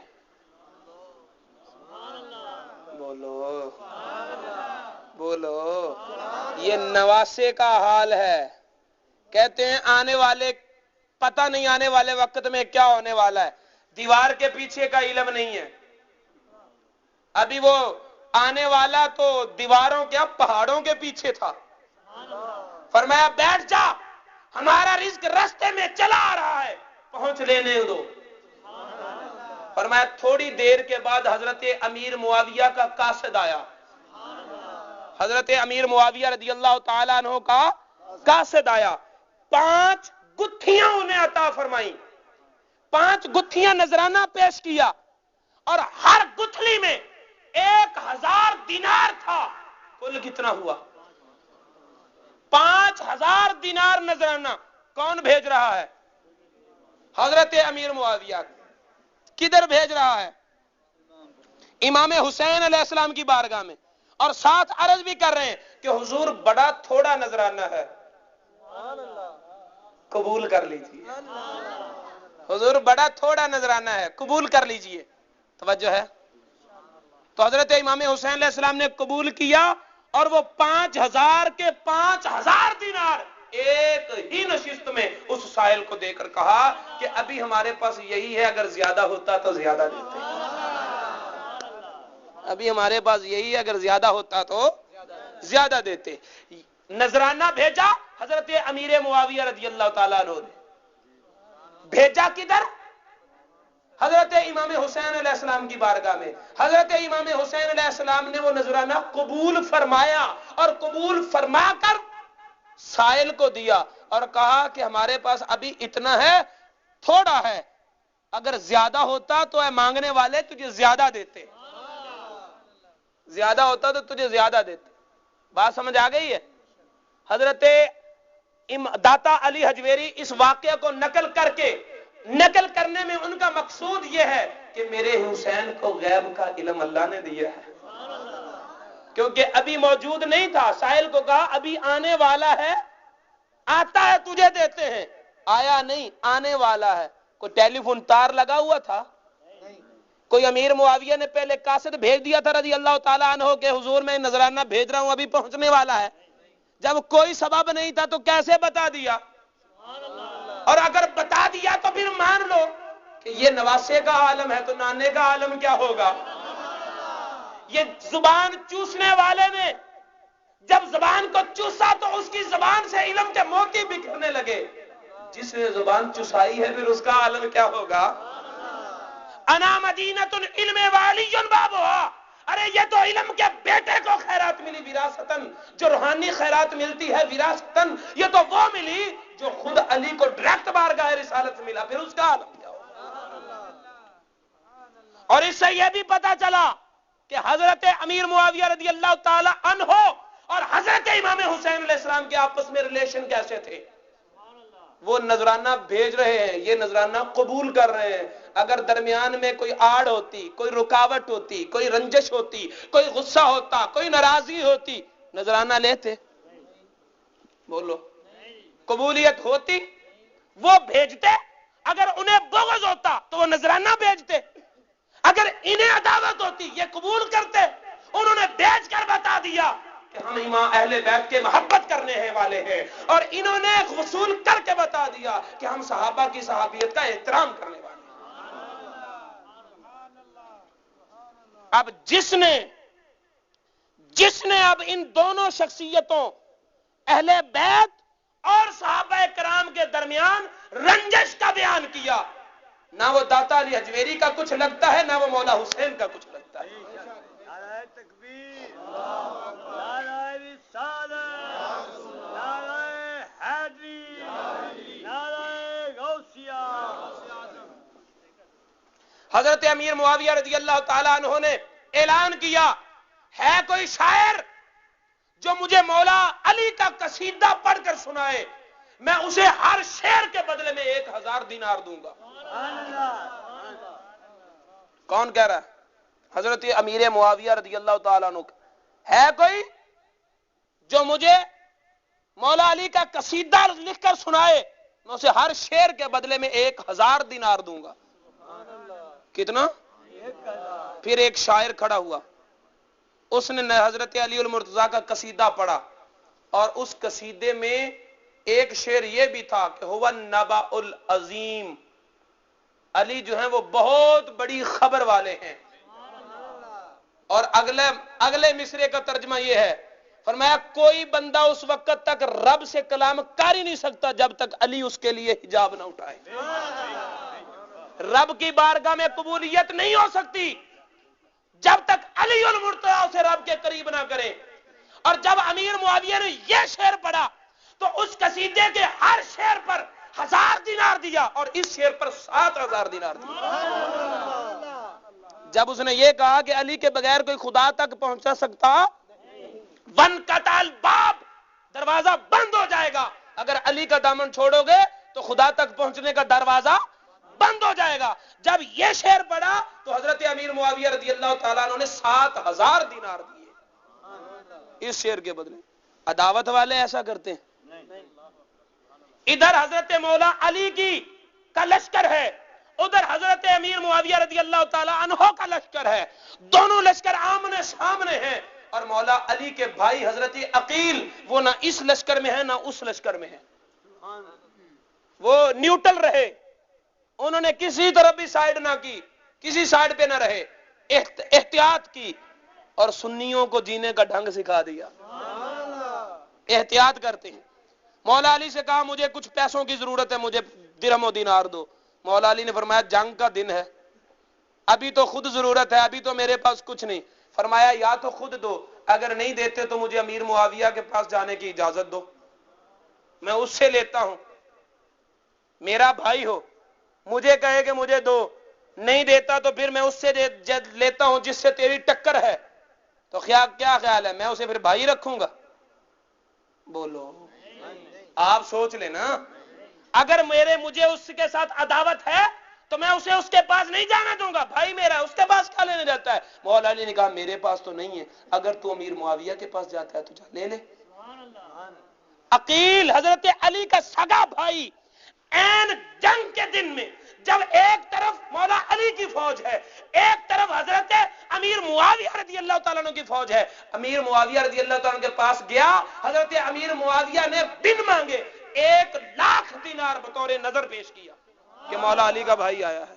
بولو بولو. یہ نواسے کا حال ہے. کہتے ہیں آنے والے پتہ نہیں آنے والے وقت میں کیا ہونے والا ہے. دیوار کے پیچھے کا علم نہیں ہے. ابھی وہ آنے والا تو دیواروں کیا پہاڑوں کے پیچھے تھا. فرمایا بیٹھ جا، ہمارا رزق راستے میں چلا آ رہا ہے، پہنچ لینے دو۔ فرمایا تھوڑی دیر کے بعد حضرت امیر معاویہ کا قاصد آیا، حضرت امیر معاویہ رضی اللہ تعالیٰ عنہ کا قاصد آیا، 5 گتھیاں انہیں عطا فرمائیں، 5 گتھیاں نذرانہ پیش کیا، اور ہر گتھلی میں 1000 دینار تھا۔ کل کتنا ہوا؟ 5000 دینار نذرانہ۔ کون بھیج رہا ہے؟ حضرت امیر معاویہ۔ کدھر بھیج رہا ہے؟ امام حسین علیہ السلام کی بارگاہ میں، اور ساتھ عرض بھی کر رہے ہیں کہ حضور بڑا تھوڑا نذرانہ ہے، قبول کر لیجئے۔ حضور بڑا تھوڑا نذرانہ ہے، قبول کر لیجئے۔ توجہ ہے؟ تو حضرت امام حسین علیہ السلام نے قبول کیا، اور وہ 5000 کے 5000 دینار ایک ہی نشست میں اس سائل کو دے کر کہا کہ ابھی ہمارے پاس یہی ہے، اگر زیادہ ہوتا تو زیادہ دیتے، ابھی ہمارے پاس یہی ہے، اگر زیادہ ہوتا تو زیادہ دیتے۔ نذرانہ بھیجا حضرت امیر معاویہ رضی اللہ تعالیٰ عنہ نے، بھیجا کدھر؟ حضرت امام حسین علیہ السلام کی بارگاہ میں۔ حضرت امام حسین علیہ السلام نے وہ نذرانہ قبول فرمایا، اور قبول فرما کر سائل کو دیا اور کہا کہ ہمارے پاس ابھی اتنا ہے، تھوڑا ہے، اگر زیادہ ہوتا تو اے مانگنے والے تجھے زیادہ دیتے، زیادہ ہوتا تو تجھے زیادہ دیتے۔ بات سمجھ آ گئی ہے؟ حضرت داتا علی حجویری اس واقعے کو نقل کرنے میں ان کا مقصود یہ ہے کہ میرے حسین کو غیب کا علم اللہ نے دیا ہے، کیونکہ ابھی موجود نہیں تھا۔ سائل کو کہا ابھی آنے والا ہے، آتا ہے تجھے دیتے ہیں، آیا نہیں، آنے والا ہے۔ کوئی ٹیلی فون تار لگا ہوا تھا؟ کوئی امیر معاویہ نے پہلے قاصد بھیج دیا تھا رضی اللہ تعالیٰ عنہ کہ حضور میں نذرانہ بھیج رہا ہوں، ابھی پہنچنے والا ہے؟ جب کوئی سبب نہیں تھا تو کیسے بتا دیا؟ اور اگر بتا دیا تو پھر مان لو کہ یہ نواسے کا عالم ہے تو نانے کا عالم کیا ہوگا؟ یہ زبان چوسنے والے نے جب زبان کو چوسا تو اس کی زبان سے علم کے موتی بکھرنے لگے، جس نے زبان چسائی ہے پھر اس کا عالم کیا ہوگا؟ انا مدینۃ العلم وعلی بابھا، ارے یہ تو علم کے بیٹے کو خیرات ملی وراثتاً، جو روحانی خیرات ملتی ہے وراثتاً، یہ تو وہ ملی جو خود علی کو ڈائریکٹ بارگاہ رسالت ملا، پھر اس کا عالم کیا ہوگا؟ اور اس سے یہ بھی پتا چلا کہ حضرت امیر معاویہ رضی اللہ تعالی عنہ اور حضرت امام حسین علیہ السلام کے آپس میں ریلیشن کیسے تھے۔ وہ نذرانہ بھیج رہے ہیں، یہ نذرانہ قبول کر رہے ہیں، اگر درمیان میں کوئی آڑ ہوتی، کوئی رکاوٹ ہوتی، کوئی رنجش ہوتی، کوئی غصہ ہوتا، کوئی ناراضی ہوتی، نذرانہ لیتے؟ بولو، قبولیت ہوتی؟ وہ بھیجتے۔ اگر انہیں بغض ہوتا تو وہ نذرانہ بھیجتے، اگر انہیں عداوت ہوتی یہ قبول کرتے۔ انہوں نے بھیج کر بتا دیا کہ ہم امام اہل بیت کے محبت کرنے والے ہیں، اور انہوں نے وصول کر کے بتا دیا کہ ہم صحابہ کی صحابیت کا احترام کرنے والے ہیں۔ اب جس نے اب ان دونوں شخصیتوں اہل بیت اور صحابہ کرام کے درمیان رنجش کا بیان کیا، نہ وہ داتا علی حجویری کا کچھ لگتا ہے، نہ وہ مولا حسین کا کچھ لگتا ہے۔ نعرہ تکبیر، نعرہ رسالت، نعرہ حیدری، نعرہ غوثیہ۔ حضرت امیر معاویہ رضی اللہ تعالیٰ عنہ نے اعلان کیا، ہے کوئی شاعر جو مجھے مولا علی کا قصیدہ پڑھ کر سنائے، میں اسے ہر شعر کے بدلے میں 1000 دینار دوں گا۔ کون کہہ رہا ہے؟ حضرت امیر معاویہ رضی اللہ تعالیٰ عنہ۔ ہے کوئی جو مجھے مولا علی کا قصیدہ لکھ کر سنائے، میں اسے ہر شعر کے بدلے میں 1000 دینار دوں گا۔ کتنا؟ پھر ایک شاعر کھڑا ہوا، اس نے حضرت علی المرتضیٰ کا قصیدہ پڑھا، اور اس قصیدے میں ایک شعر یہ بھی تھا کہ هو النبأ العظیم، علی جو ہیں وہ بہت بڑی خبر والے ہیں۔ اور اگلے مصرے کا ترجمہ یہ ہے، فرمایا کوئی بندہ اس وقت تک رب سے کلام کر ہی نہیں سکتا جب تک علی اس کے لیے حجاب نہ اٹھائے. رب کی بارگاہ میں قبولیت نہیں ہو سکتی جب تک علی المرتضیٰ اسے رب کے قریب نہ کرے. اور جب امیر معاویہ نے یہ شعر پڑھا تو اس قصیدے کے ہر شعر پر 1000 دینار دیا اور اس شعر پر 7000 دینار دیا. جب اس نے یہ کہا کہ علی کے بغیر کوئی خدا تک پہنچا سکتا، ون قتال باب، دروازہ بند ہو جائے گا. اگر علی کا دامن چھوڑو گے تو خدا تک پہنچنے کا دروازہ بند ہو جائے گا. جب یہ شعر پڑھا تو حضرت امیر معاویہ رضی اللہ تعالیٰ عنہ نے 7000 دینار دیے اس شعر کے بدلے. عداوت والے ایسا کرتے ہیں. ادھر حضرت مولا علی کا لشکر ہے، ادھر حضرت امیر معاویہ رضی اللہ تعالیٰ عنہ کا لشکر ہے. دونوں لشکر آمنے سامنے ہیں اور مولا علی کے بھائی حضرت عقیل وہ نہ اس لشکر میں ہے نہ اس لشکر میں ہے. وہ نیوٹرل رہے، انہوں نے کسی طرف بھی سائیڈ نہ کی، کسی سائیڈ پہ نہ رہے، احتیاط کی اور سنیوں کو جینے کا ڈھنگ سکھا دیا. احتیاط کرتے ہیں. مولا علی سے کہا مجھے کچھ پیسوں کی ضرورت ہے، مجھے درہم و دینار دو. مولا علی نے فرمایا جنگ کا دن ہے، ابھی تو خود ضرورت ہے، ابھی تو میرے پاس کچھ نہیں. فرمایا یا تو خود دو، اگر نہیں دیتے تو مجھے امیر معاویہ کے پاس جانے کی اجازت دو، میں اس سے لیتا ہوں. میرا بھائی ہو، مجھے کہے کہ مجھے دو، نہیں دیتا تو پھر میں اس سے لیتا ہوں جس سے تیری ٹکر ہے. تو کیا خیال ہے، میں اسے پھر بھائی رکھوں گا؟ بولو، آپ سوچ لینا. اگر مجھے اس کے ساتھ عداوت ہے تو میں اسے اس کے پاس نہیں جانا دوں گا. بھائی میرا اس کے پاس کیا لینے جاتا ہے؟ مولا علی نے کہا میرے پاس تو نہیں ہے، اگر تو امیر معاویہ کے پاس جاتا ہے تو جا لے لے. عقیل حضرت علی کا سگا بھائی این جنگ کے دن میں جب ایک طرف مولا علی کی فوج ہے، ایک طرف حضرت امیر معاویہ رضی اللہ تعالیٰ عنہ کی فوج ہے، امیر معاویہ رضی اللہ تعالیٰ عنہ کے پاس گیا. حضرت امیر معاویہ نے بن مانگے 1,00,000 دینار بطور نظر پیش کیا کہ مولا علی کا بھائی آیا ہے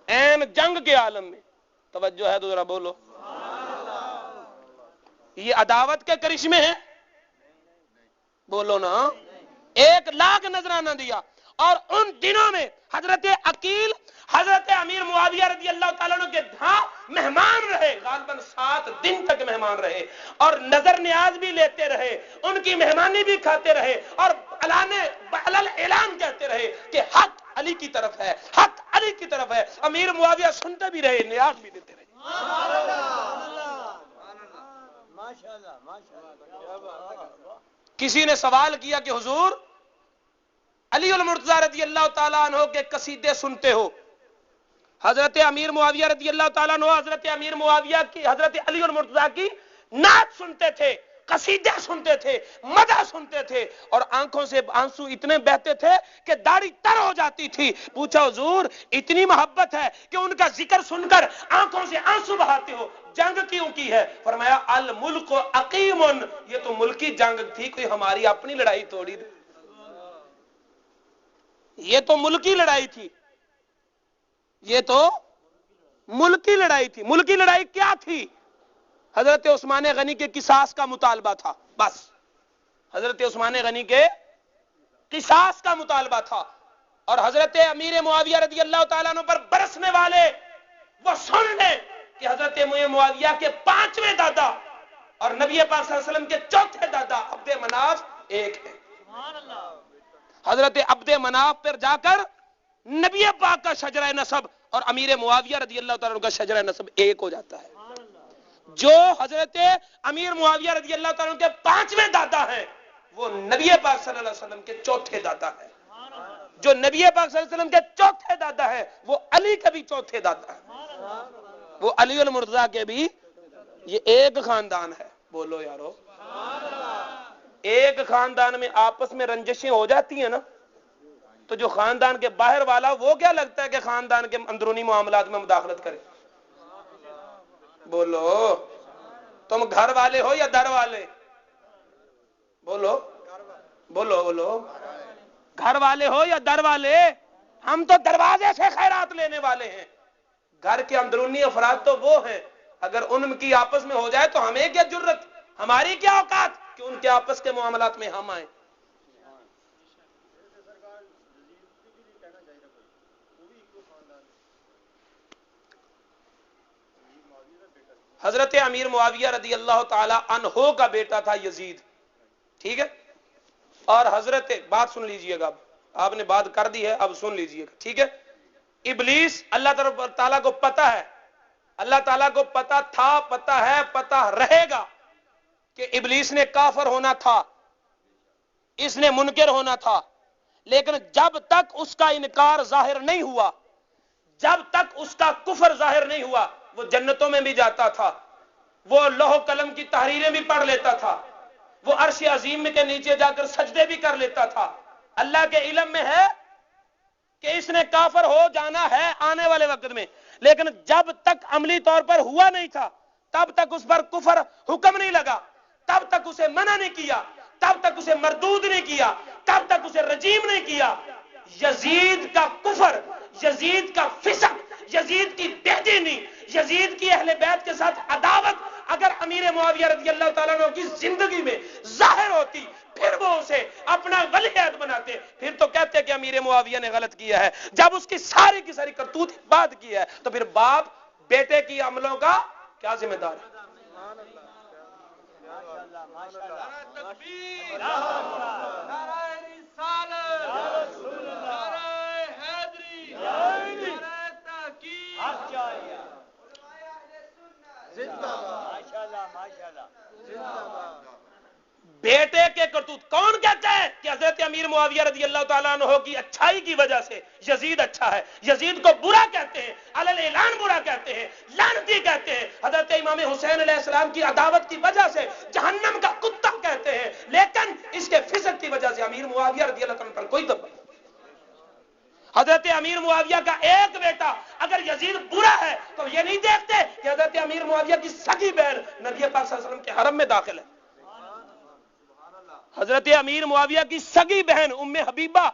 این جنگ کے عالم میں. توجہ ہے تو ذرا بولو. یہ عداوت کے کرشمے ہیں، بولو نا. 1,00,000 نذرانہ دیا. اور ان دنوں میں حضرت عقیل حضرت امیر معاویہ رضی اللہ تعالیٰ عنہ کے ہاں مہمان رہے، غالباً 7 دن تک مہمان رہے اور نظر نیاز بھی لیتے رہے، ان کی مہمانی بھی کھاتے رہے اور اعلان کہتے رہے کہ حق علی کی طرف ہے، حق علی کی طرف ہے. امیر معاویہ سنتے بھی رہے، نیاز بھی دیتے رہے. کسی نے سوال کیا کہ حضور علی المرتضیٰ رضی اللہ تعالیٰ عنہ کے قصیدے سنتے ہو، حضرت امیر معاویہ رضی اللہ تعالیٰ عنہ حضرت امیر معاویہ کی حضرت علی المرتضیٰ کی نعت سنتے تھے، قصیدے سنتے تھے، مدح سنتے تھے اور آنکھوں سے آنسو اتنے بہتے تھے کہ داڑھی تر ہو جاتی تھی. پوچھا حضور اتنی محبت ہے کہ ان کا ذکر سن کر آنکھوں سے آنسو بہاتے ہو، جنگ کیوں کی ہے؟ فرمایا الملک عقیم، یہ تو ملکی جنگ تھی، کوئی ہماری اپنی لڑائی توڑی تھی، یہ تو ملکی لڑائی تھی، یہ تو ملکی لڑائی تھی. ملکی لڑائی کیا تھی؟ حضرت عثمان غنی کے قصاص کا مطالبہ تھا. بس حضرت عثمان غنی کے قصاص کا مطالبہ تھا. اور حضرت امیر معاویہ رضی اللہ تعالیٰ عنہ پر برسنے والے وہ سن لیں کہ حضرت معاویہ کے 5ویں دادا اور نبی پاک صلی اللہ علیہ وسلم کے 4تھے دادا عبد مناف ایک ہے. حضرت عبد مناف پر جا کر نبی پاک کا شجرہ نسب اور امیر معاویہ رضی اللہ تعالیٰ عنہ کا شجرہ نسب ایک ہو جاتا ہے. جو حضرت امیر معاویہ رضی اللہ تعالیٰ عنہ کے 5ویں دادا ہیں وہ نبی پاک صلی اللہ علیہ وسلم کے 4تھے دادا ہیں. جو نبی پاک صلی اللہ علیہ وسلم کے 4تھے دادا ہیں وہ علی کے بھی 4تھے دادا ہیں، وہ علی المرتضیٰ کے بھی. یہ ایک خاندان ہے. بولو یارو. ایک خاندان میں آپس میں رنجشیں ہو جاتی ہیں نا تو جو خاندان کے باہر والا وہ کیا لگتا ہے کہ خاندان کے اندرونی معاملات میں مداخلت کرے؟ بولو. تم گھر والے ہو یا در والے؟ بولو بولو بولو. گھر والے ہو یا در والے؟ ہم تو دروازے سے خیرات لینے والے ہیں. گھر کے اندرونی افراد تو وہ ہیں، اگر ان کی آپس میں ہو جائے تو ہمیں کیا جرت؟ ہماری کیا اوقات کہ ان کے آپس کے معاملات میں ہم آئیں. حضرت امیر معاویہ رضی اللہ تعالی عنہ کا بیٹا تھا یزید. ٹھیک ہے. اور حضرت بات سن لیجئے گا, آپ نے بات کر دی ہے, اب سن لیجئے گا. ٹھیک ہے. ابلیس اللہ تعالیٰ کو پتا ہے, اللہ تعالیٰ کو پتا تھا, پتا ہے, پتا رہے گا کہ ابلیس نے کافر ہونا تھا, اس نے منکر ہونا تھا. لیکن جب تک اس کا انکار ظاہر نہیں ہوا, جب تک اس کا کفر ظاہر نہیں ہوا, وہ جنتوں میں بھی جاتا تھا, وہ لوح و قلم کی تحریریں بھی پڑھ لیتا تھا, وہ عرش عظیم کے نیچے جا کر سجدے بھی کر لیتا تھا. اللہ کے علم میں ہے کہ اس نے کافر ہو جانا ہے آنے والے وقت میں, لیکن جب تک عملی طور پر ہوا نہیں تھا تب تک اس پر کفر حکم نہیں لگا, تب تک اسے منع نہیں کیا, تب تک اسے مردود نہیں کیا, تب تک اسے رجیم نہیں کیا. یزید کا کفر, یزید کا فسق, یزید کی بے دینی, یزید کی اہل بیت کے ساتھ عداوت اگر امیر معاویہ رضی اللہ تعالیٰ عنہ کی زندگی میں ظاہر ہوتی, پھر وہ اسے اپنا ولی عہد بناتے, پھر تو کہتے کہ امیر معاویہ نے غلط کیا ہے. جب اس کی ساری کرتوت بات کی ہے تو پھر باپ بیٹے کی عملوں کا کیا ذمہ دار ہے؟ بیٹے کے کرتوت کون کہتا ہے کہ حضرت امیر معاویہ رضی اللہ تعالیٰ عنہ کی اچھائی کی وجہ سے یزید اچھا ہے؟ یزید کو برا کہتے ہیں, علل اعلان برا کہتے ہیں, لعنتی کہتے ہیں. حضرت امام حسین علیہ السلام کی عداوت کی وجہ سے جہنم کا کتا کہتے ہیں, لیکن اس کے فسق کی وجہ سے امیر معاویہ رضی اللہ تعالیٰ پر کوئی دبا. حضرت امیر معاویہ کا ایک بیٹا اگر یزید برا ہے تو یہ نہیں دیکھتے کہ حضرت امیر معاویہ کی سگی بہن نبی پاک صلی اللہ علیہ وسلم کے حرم میں داخل ہے. حضرت امیر معاویہ کی سگی بہن ام حبیبہ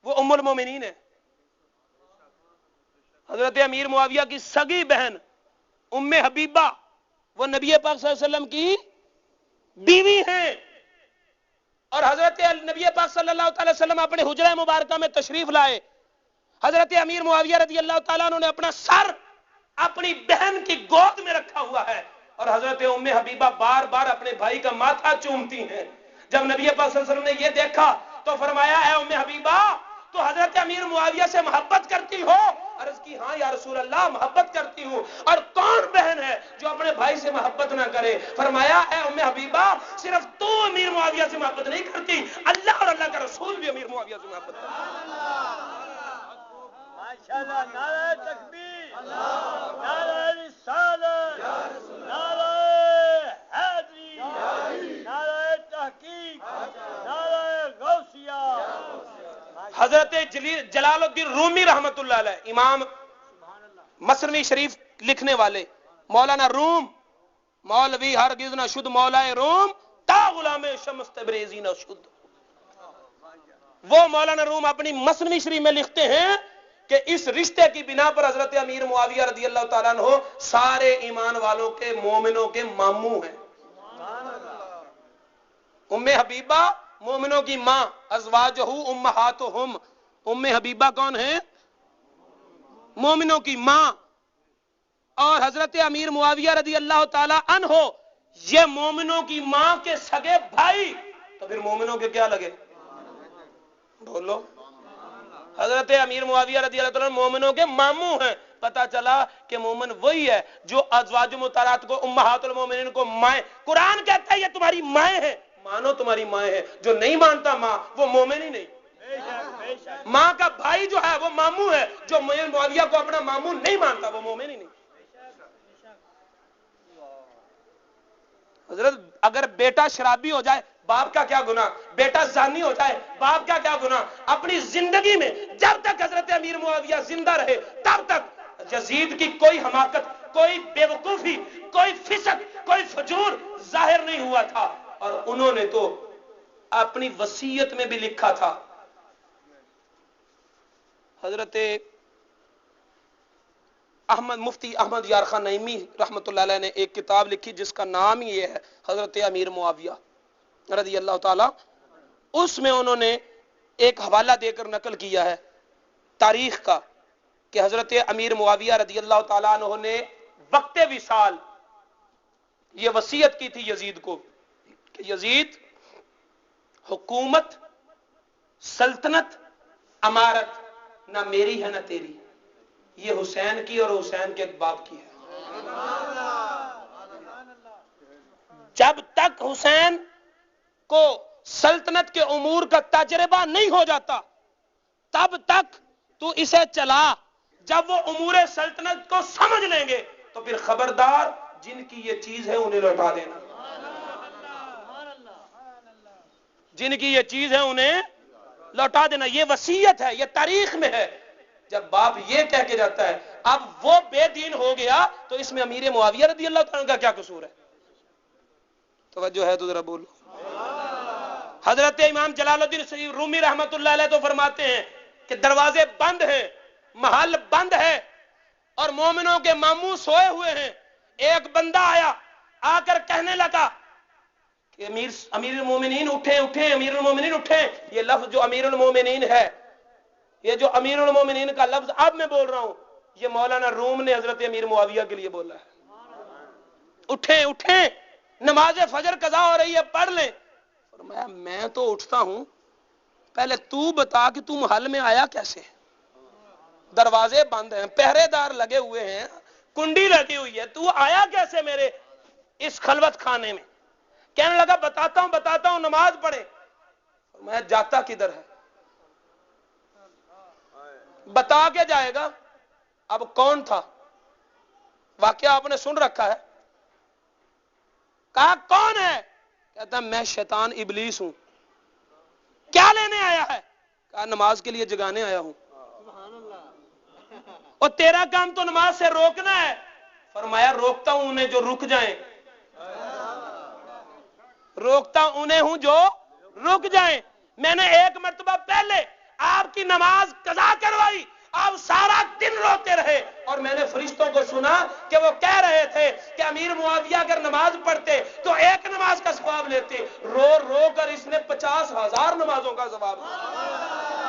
وہ ام المومنین ہے. حضرت امیر معاویہ کی سگی بہن ام حبیبہ وہ نبی پاک صلی اللہ علیہ وسلم کی بیوی ہیں. اور حضرت نبی پاک صلی اللہ علیہ وسلم اپنے حجرہ مبارکہ میں تشریف لائے, حضرت امیر معاویہ رضی اللہ تعالیٰ عنہ نے اپنا سر اپنی بہن کی گود میں رکھا ہوا ہے, اور حضرت ام حبیبہ بار بار اپنے بھائی کا ماتھا چومتی ہیں. جب نبی پاک صلی اللہ علیہ وسلم نے یہ دیکھا تو فرمایا, اے ام حبیبہ تو حضرت امیر معاویہ سے محبت کرتی ہو؟ عرض کی ہاں یا رسول اللہ محبت کرتی ہوں. اور کون بہن ہے جو اپنے بھائی سے محبت نہ کرے؟ فرمایا, اے ام حبیبہ صرف تو امیر معاویہ سے محبت نہیں کرتی, اللہ اور اللہ کا رسول بھی امیر معاویہ سے محبت کرتا ہے. ماشاءاللہ, نعرہ تکبیر, نعرہ رسالت, نعرہ حیدری, نعرہ تحقیق, نعرہ غوثیہ. حضرت جلال الدین رومی رحمت اللہ علیہ, امام مثنوی شریف لکھنے والے مولانا روم, مولوی ہرگز نہ شد مولائے روم تا غلام شمس تبریزی نہ شد. وہ مولانا روم اپنی مثنوی شریف میں لکھتے ہیں کہ اس رشتے کی بنا پر حضرت امیر معاویہ رضی اللہ تعالیٰ عنہ سارے ایمان والوں کے مومنوں کے ماموں ہیں. ام حبیبہ مومنوں کی ماں, ازواجہ امہاتہم, ام حبیبہ کون ہیں؟ مومنوں کی ماں. اور حضرت امیر معاویہ رضی اللہ تعالی عنہ یہ مومنوں کی ماں کے سگے بھائی, تو پھر مومنوں کے کیا لگے؟ بولو. حضرت امیر معاویہ رضی اللہ تعالی عنہ مومنوں کے ماموں ہیں. پتا چلا کہ مومن وہی ہے جو ازواج مطہرات کو امہات المومنین کو مائیں, قرآن کہتا ہے یہ تمہاری مائیں ہیں, مانو تمہاری مائیں ہیں. جو نہیں مانتا ماں وہ مومن ہی نہیں. ماں کا بھائی جو ہے وہ ماموں ہے, جو معاویہ کو اپنا ماموں نہیں مانتا وہ مومن ہی نہیں. حضرت اگر بیٹا شرابی ہو جائے باپ کا کیا گناہ, بیٹا زانی ہو جائے باپ کا کیا گناہ. اپنی زندگی میں جب تک حضرت امیر معاویہ زندہ رہے تب تک یزید کی کوئی حماقت, کوئی بیوقوفی, کوئی فسق, کوئی فجور ظاہر نہیں ہوا تھا. اور انہوں نے تو اپنی وصیت میں بھی لکھا تھا, حضرت مفتی احمد یار خان نعیمی رحمۃ اللہ علیہ نے ایک کتاب لکھی جس کا نام ہی یہ ہے حضرت امیر معاویہ رضی اللہ تعالی. اس میں انہوں نے ایک حوالہ دے کر نقل کیا ہے تاریخ کا کہ حضرت امیر معاویہ رضی اللہ تعالیٰ عنہ نے وقت وصال یہ وصیت کی تھی یزید کو کہ یزید حکومت سلطنت امارت نہ میری ہے نہ تیری، یہ حسین کی اور حسین کے باپ کی ہے. جب تک حسین کو سلطنت کے امور کا تجربہ نہیں ہو جاتا تب تک تو اسے چلا، جب وہ امور سلطنت کو سمجھ لیں گے تو پھر خبردار جن کی یہ چیز ہے انہیں لوٹا دینا، جن کی یہ چیز ہے انہیں لوٹا دینا. یہ وصیت ہے، یہ تاریخ میں ہے. جب باپ یہ کہہ کے جاتا ہے اب وہ بے دین ہو گیا تو اس میں امیر معاویہ رضی اللہ تعالیٰ کا کیا قصور ہے؟ توجہ ہے تو ذرا بولو. حضرت امام جلال الدین رومی رحمت اللہ علیہ تو فرماتے ہیں کہ دروازے بند ہیں، محل بند ہے اور مومنوں کے ماموں سوئے ہوئے ہیں. ایک بندہ آیا آ کر کہنے لگا کہ امیر المومنین اٹھیں اٹھیں، امیر المومنین اٹھیں. یہ لفظ جو امیر المومنین ہے، یہ جو امیر المومنین کا لفظ اب میں بول رہا ہوں، یہ مولانا روم نے حضرت امیر معاویہ کے لیے بولا ہے. اٹھیں اٹھیں، نماز فجر قضا ہو رہی ہے، پڑھ لیں. فرمایا میں تو اٹھتا ہوں، پہلے تو بتا کہ تو محل میں آیا کیسے؟ دروازے بند ہیں، پہرے دار لگے ہوئے ہیں، کنڈی لگی ہوئی ہے، تو آیا کیسے میرے اس خلوت خانے میں؟ کہنے لگا بتاتا ہوں نماز پڑھے. میں جاتا کدھر ہے؟ بتا کے جائے گا. اب کون تھا؟ واقعہ آپ نے سن رکھا ہے. کہا کون ہے؟ کہتا میں شیطان ابلیس ہوں. کیا لینے آیا ہے؟ کہا نماز کے لیے جگانے آیا ہوں. اور تیرا کام تو نماز سے روکنا ہے. فرمایا روکتا ہوں انہیں جو رک جائیں، روکتا انہیں ہوں جو رک جائیں. میں نے ایک مرتبہ پہلے آپ کی نماز قضا کروائی، آپ سارا دن روتے رہے اور میں نے فرشتوں کو سنا کہ وہ کہہ رہے تھے کہ امیر معاویہ اگر نماز پڑھتے تو ایک نماز کا ثواب لیتے. رو رو کر اس نے 50,000 نمازوں کا ثواب لیا.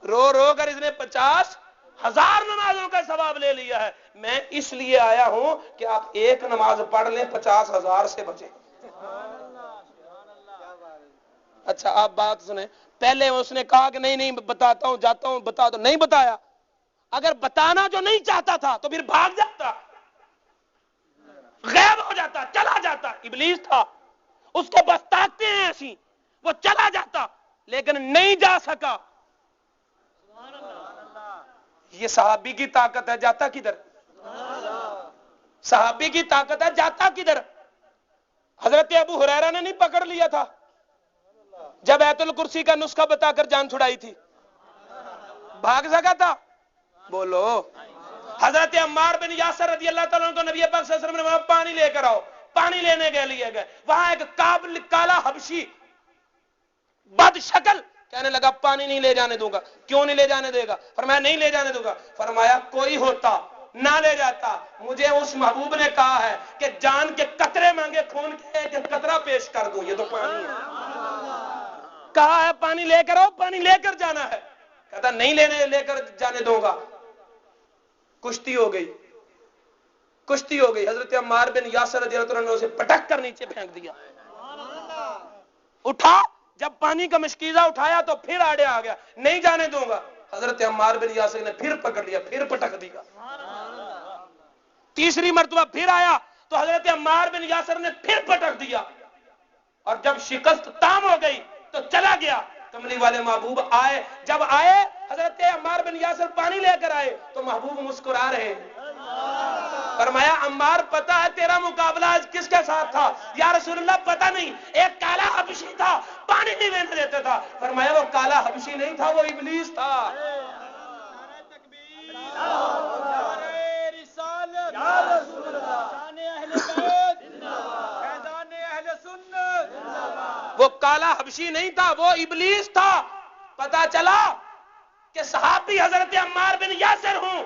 رو رو کر اس نے 50,000 نمازوں کا ثواب لے لیا ہے. میں اس لیے آیا ہوں کہ آپ ایک نماز پڑھ لیں 50,000 سے بچیں. اچھا آپ بات سنیں، پہلے اس نے کہا کہ نہیں بتاتا ہوں، جاتا ہوں، بتا دو، نہیں بتایا. اگر بتانا جو نہیں چاہتا تھا تو پھر بھاگ جاتا، غائب ہو جاتا، چلا جاتا. ابلیس تھا، اس کے بس طاقتیں ہیں ایسی، وہ چلا جاتا لیکن نہیں جا سکا. یہ صحابی کی طاقت ہے، جاتا کدھر؟ صحابی کی طاقت ہے، جاتا کدھر؟ حضرت ابو ہریرہ نے نہیں پکڑ لیا تھا جب ایت الکرسی کا نسخہ بتا کر جان چھڑائی تھی؟ بھاگ سکا تھا؟ بولو. حضرت عمار بن یاسر رضی اللہ تعالیٰ عنہ کو نبی پاک صلی اللہ علیہ وسلم نے پانی لے کر آؤ، پانی لینے کے لیے گئے. وہاں ایک کالا حبشی بد شکل کہنے لگا پانی نہیں لے جانے دوں گا. کیوں نہیں لے جانے دے گا؟ فرمایا نہیں لے جانے دوں گا. فرمایا کوئی ہوتا نہ لے جاتا، مجھے اس محبوب نے کہا ہے کہ جان کے قطرے مانگے خون کے ایک قطرہ پیش کر دوں، یہ تو پانی ہے. کہا ہے پانی لے کر آؤ، پانی لے کر جانا ہے. کہتا نہیں لے کر جانے دوں گا. کشتی ہو گئی. حضرت عمار بن یاسر رضی اللہ عنہ نے اسے پٹک کر نیچے پھینک دیا. اٹھا، جب پانی کا مشکیزہ اٹھایا تو پھر آڑے آ گیا، نہیں جانے دوں گا. حضرت عمار بن یاسر نے پھر پکڑ لیا، پھر پٹک دیا. تیسری مرتبہ پھر آیا تو حضرت عمار بن یاسر نے پھر پٹک دیا. اور جب شکست تام ہو گئی تو چلا گیا. کملی والے محبوب آئے، جب آئے حضرت عمار بن یاسر پانی لے کر آئے تو محبوب مسکرا رہے. فرمایا عمار پتہ ہے تیرا مقابلہ آج کس کے ساتھ تھا؟ یا رسول اللہ پتہ نہیں، ایک کالا حبشی تھا، پانی نہیں لینے دیتا تھا. فرمایا وہ کالا حبشی نہیں تھا، وہ ابلیس تھا. وہ کالا حبشی نہیں تھا، وہ ابلیس تھا. پتا چلا کہ صحابی حضرت عمار بن یاسر ہوں،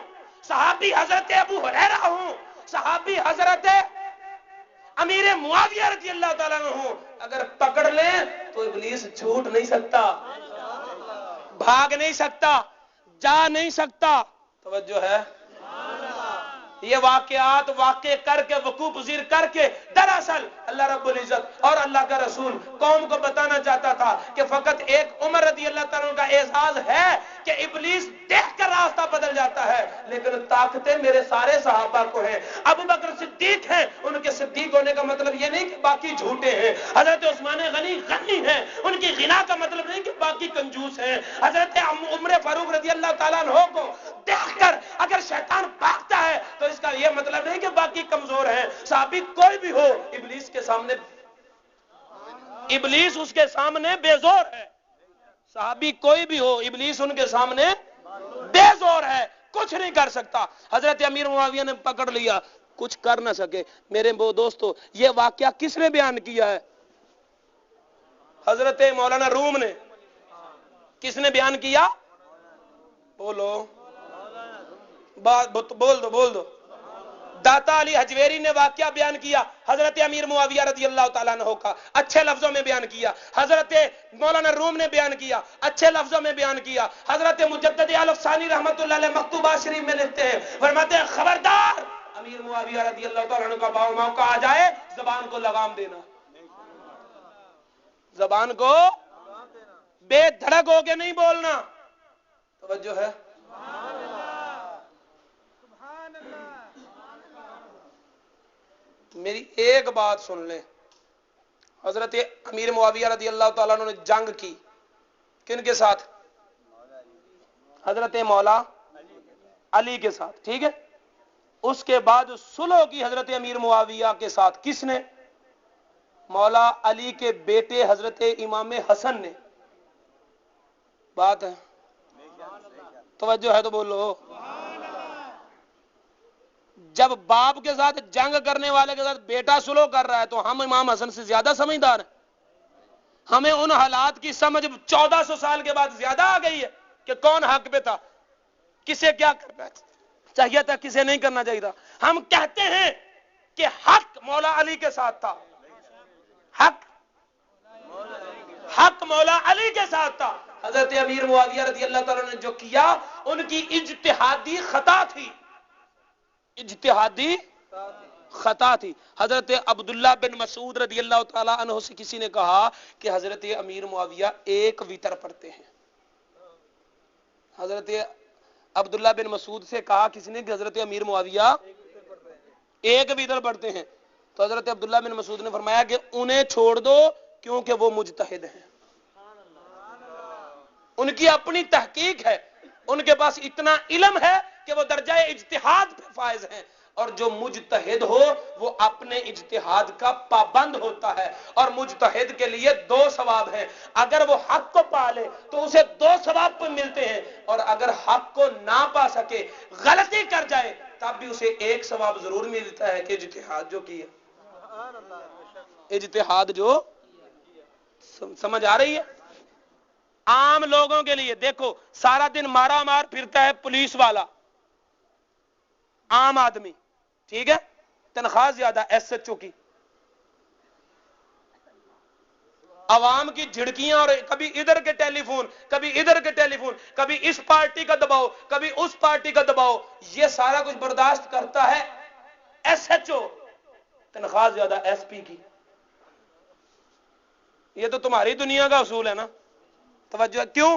صحابی حضرت ابو ہریرہ ہوں، صحابی حضرت امیر معاویہ رضی اللہ تعالیٰ عنہ ہوں، اگر پکڑ لیں تو ابلیس چھوٹ نہیں سکتا، بھاگ نہیں سکتا، جا نہیں سکتا۔ توجہ ہے؟ یہ واقعات واقع کر کے، وقوع پذیر کر کے، دراصل اللہ رب العزت اور اللہ کا رسول قوم کو بتانا چاہتا تھا کہ فقط ایک عمر رضی اللہ تعالیٰ عنہ کا اعزاز ہے کہ ابلیس دیکھ کر راستہ بدل جاتا ہے، لیکن طاقتیں میرے سارے صحابہ کو ہیں۔ ابو بکر صدیق ہیں، ان کے صدیق ہونے کا مطلب یہ نہیں کہ باقی جھوٹے ہیں۔ حضرت عثمان غنی غنی ہیں، ان کی غنا کا مطلب نہیں کہ باقی کنجوس ہیں۔ حضرت عمر فاروق رضی اللہ تعالیٰ عنہ کو دیکھ کر اگر شیطان بھاگتا ہے تو اس کا یہ مطلب نہیں کہ باقی کمزور ہیں۔ صحابی کوئی بھی ہو، ابلیس کے سامنے، ابلیس اس کے سامنے بے زور ہے۔ صحابی کوئی بھی ہو، ابلیس ان کے سامنے بے زور ہے، کچھ نہیں کر سکتا۔ حضرت امیر معاویہ نے پکڑ لیا، کچھ کر نہ سکے۔ میرے دوستو، یہ واقعہ کس نے بیان کیا ہے؟ حضرت مولانا روم نے۔ کس نے بیان کیا؟ بولو، بول دو۔ داتا علی حجویری نے واقعہ بیان کیا حضرت امیر معاویہ رضی اللہ تعالیٰ عنہ کا، اچھے لفظوں میں بیان کیا۔ حضرت مولانا روم نے بیان کیا، اچھے لفظوں میں بیان کیا۔ حضرت مجدد الف ثانی رحمۃ اللہ علیہ مکتوبات شریف میں لکھتے ہیں، فرماتے ہیں خبردار امیر معاویہ رضی اللہ تعالیٰ عنہ کا موقع آ جائے زبان کو لگام دینا، زبان کو بے دھڑک ہو کے نہیں بولنا۔ توجہ ہے؟ میری ایک بات سن لیں، حضرت امیر معاویہ رضی اللہ تعالیٰ عنہ نے جنگ کی کن کے ساتھ؟ حضرت مولا علی کے ساتھ، ٹھیک ہے؟ اس کے بعد صلح کی حضرت امیر معاویہ کے ساتھ کس نے؟ مولا علی کے بیٹے حضرت امام حسن نے۔ بات ہے، توجہ ہے تو بولو۔ جب باپ کے ساتھ جنگ کرنے والے کے ساتھ بیٹا صلح کر رہا ہے تو ہم امام حسن سے زیادہ سمجھدار ہیں۔ ہمیں ان حالات کی سمجھ 1400 سال کے بعد زیادہ آ گئی ہے کہ کون حق پہ تھا، کسے کیا کرنا چاہیے تھا، کسے نہیں کرنا چاہیے تھا۔ ہم کہتے ہیں کہ حق مولا علی کے ساتھ تھا، حق مولا علی کے ساتھ تھا۔ حضرت امیر معاویہ رضی اللہ تعالیٰ نے جو کیا ان کی اجتہادی خطا تھی، اجتہادی خطا تھی۔ حضرت عبداللہ بن مسعود رضی اللہ تعالیٰ عنہ سے کسی نے کہا کہ حضرت امیر معاویہ ایک وتر پڑھتے ہیں۔ حضرت عبداللہ بن مسعود سے کہا کسی نے کہ حضرت امیر معاویہ ایک وتر پڑھتے ہیں، تو حضرت عبداللہ بن مسعود نے فرمایا کہ انہیں چھوڑ دو کیونکہ وہ مجتہد ہیں، ان کی اپنی تحقیق ہے، ان کے پاس اتنا علم ہے کہ وہ درجہ اجتہاد پہ فائز ہیں، اور جو مجتہد ہو وہ اپنے اجتہاد کا پابند ہوتا ہے، اور مجتہد کے لیے 2 ثواب ہیں۔ اگر وہ حق کو پا لے تو اسے 2 ثواب پہ ملتے ہیں، اور اگر حق کو نہ پا سکے، غلطی کر جائے، تب بھی اسے 1 ثواب ضرور ملتا ہے کہ اجتہاد جو کیا، اجتہاد جو۔ سمجھ آ رہی ہے؟ عام لوگوں کے لیے دیکھو، سارا دن مارا مار پھرتا ہے پولیس والا، عام آدمی، ٹھیک ہے، تنخواہ زیادہ ایس ایچ او کی، عوام کی جھڑکیاں، اور کبھی ادھر کے ٹیلی فون، کبھی ادھر کے ٹیلی فون، کبھی اس پارٹی کا دباؤ، کبھی اس پارٹی کا دباؤ، یہ سارا کچھ برداشت کرتا ہے ایس ایچ او، تنخواہ زیادہ ایس پی کی۔ یہ تو تمہاری دنیا کا اصول ہے نا۔ توجہ، کیوں؟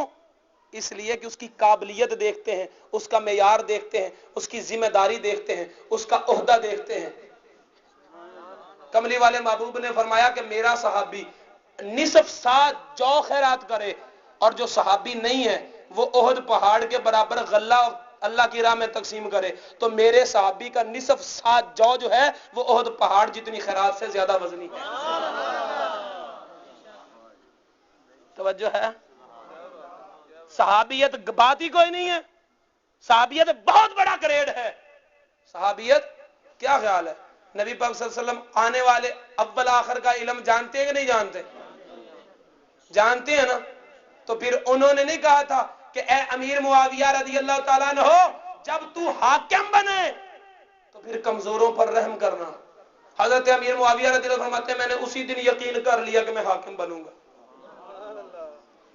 اس لیے کہ اس کی قابلیت دیکھتے ہیں، اس کا معیار دیکھتے ہیں، اس کی ذمہ داری دیکھتے ہیں، اس کا عہدہ دیکھتے ہیں۔ کملی والے محبوب نے فرمایا کہ میرا صحابی نصف سا جو خیرات کرے، اور جو صحابی نہیں ہے وہ احد پہاڑ کے برابر غلہ اللہ کی راہ میں تقسیم کرے، تو میرے صحابی کا نصف سا جو ہے وہ احد پہاڑ جتنی خیرات سے زیادہ وزنی ہے۔ توجہ ہے؟ صحابیت بات ہی کوئی نہیں ہے، صحابیت بہت بڑا گریڈ ہے۔ صحابیت کیا خیال ہے؟ نبی پاک صلی اللہ علیہ وسلم آنے والے اول آخر کا علم جانتے ہیں کہ نہیں جانتے؟ جانتے ہیں نا؟ تو پھر انہوں نے نہیں کہا تھا کہ اے امیر معاویہ رضی اللہ تعالیٰ عنہ جب تو حاکم بنے تو پھر کمزوروں پر رحم کرنا. حضرت امیر معاویہ رضی اللہ عنہ فرماتے ہیں میں نے اسی دن یقین کر لیا کہ میں حاکم بنوں گا.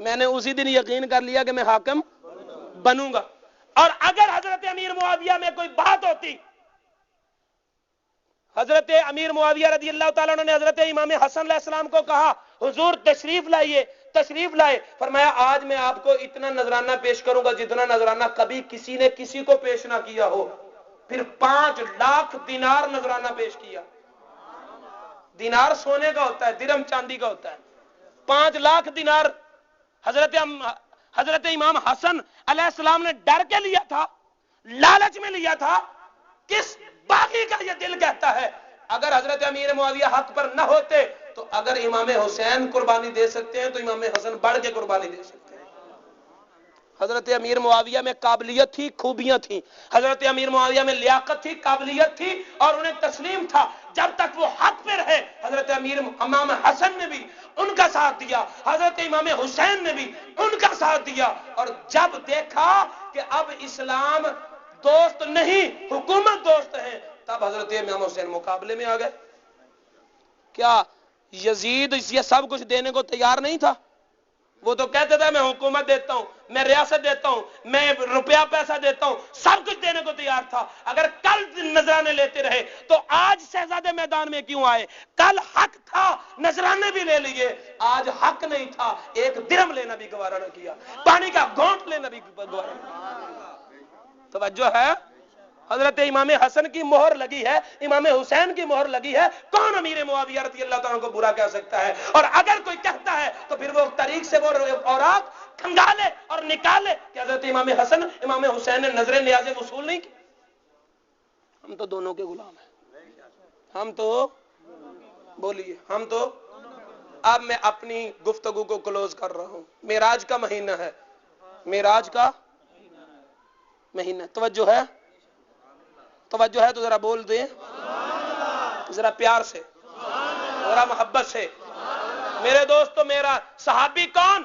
میں نے اسی دن یقین کر لیا کہ میں حاکم بنوں گا. اور اگر حضرت امیر معاویہ میں کوئی بات ہوتی، حضرت امیر معاویہ رضی اللہ تعالیٰ عنہ نے حضرت امام حسن علیہ السلام کو کہا حضور تشریف لائیے، تشریف لائے. فرمایا آج میں آپ کو اتنا نذرانہ پیش کروں گا جتنا نذرانہ کبھی کسی نے کسی کو پیش نہ کیا ہو. پھر 5 لاکھ دینار نذرانہ پیش کیا. دینار سونے کا ہوتا ہے، درہم چاندی کا ہوتا ہے. 5 لاکھ دینار حضرت امام حسن علیہ السلام نے ڈر کے لیا تھا، لالچ میں لیا تھا. کس باغی کا یہ دل کہتا ہے اگر حضرت امیر معاویہ حق پر نہ ہوتے تو اگر امام حسین قربانی دے سکتے ہیں تو امام حسن بڑھ کے قربانی دے سکتے ہیں. حضرت امیر معاویہ میں قابلیت تھی، خوبیاں تھیں. حضرت امیر معاویہ میں لیاقت تھی، قابلیت تھی اور انہیں تسلیم تھا. جب تک وہ حق پہ رہے حضرت امام حسن نے بھی ان کا ساتھ دیا، حضرت امام حسین نے بھی ان کا ساتھ دیا. اور جب دیکھا کہ اب اسلام دوست نہیں حکومت دوست ہے تب حضرت امام حسین مقابلے میں آ گئے. کیا یزید یہ سب کچھ دینے کو تیار نہیں تھا؟ وہ تو کہتے تھا میں حکومت دیتا ہوں، میں ریاست دیتا ہوں، میں روپیہ پیسہ دیتا ہوں، سب کچھ دینے کو تیار تھا. اگر کل نذرانے لیتے رہے تو آج شہزادے میدان میں کیوں آئے؟ کل حق تھا نذرانے بھی لے لیے، آج حق نہیں تھا ایک درہم لینا بھی گوارا نہ کیا، پانی کا گھونٹ لینا بھی گوارا نہ کیا. توجہ ہے؟ حضرت امام حسن کی مہر لگی ہے، امام حسین کی مہر لگی ہے. کون امیر معاویہ رضی اللہ تعالیٰ کو برا کہہ سکتا ہے؟ اور اگر کوئی کہتا ہے تو پھر وہ طریق سے وہ اوراق کھنگالے اور نکالے کہ حضرت امام حسن امام حسین نے نظر نیازیں وصول نہیں کی. ہم تو دونوں کے غلام ہیں. ہم تو بولیے ہم تو. اب میں اپنی گفتگو کو کلوز کر رہا ہوں. معراج کا مہینہ ہے، معراج کا مہینہ. توجہ ہے؟ توجہ ہے تو ذرا بول دیں، ذرا پیار سے، ذرا محبت سے. میرے دوستو میرا صحابی کون؟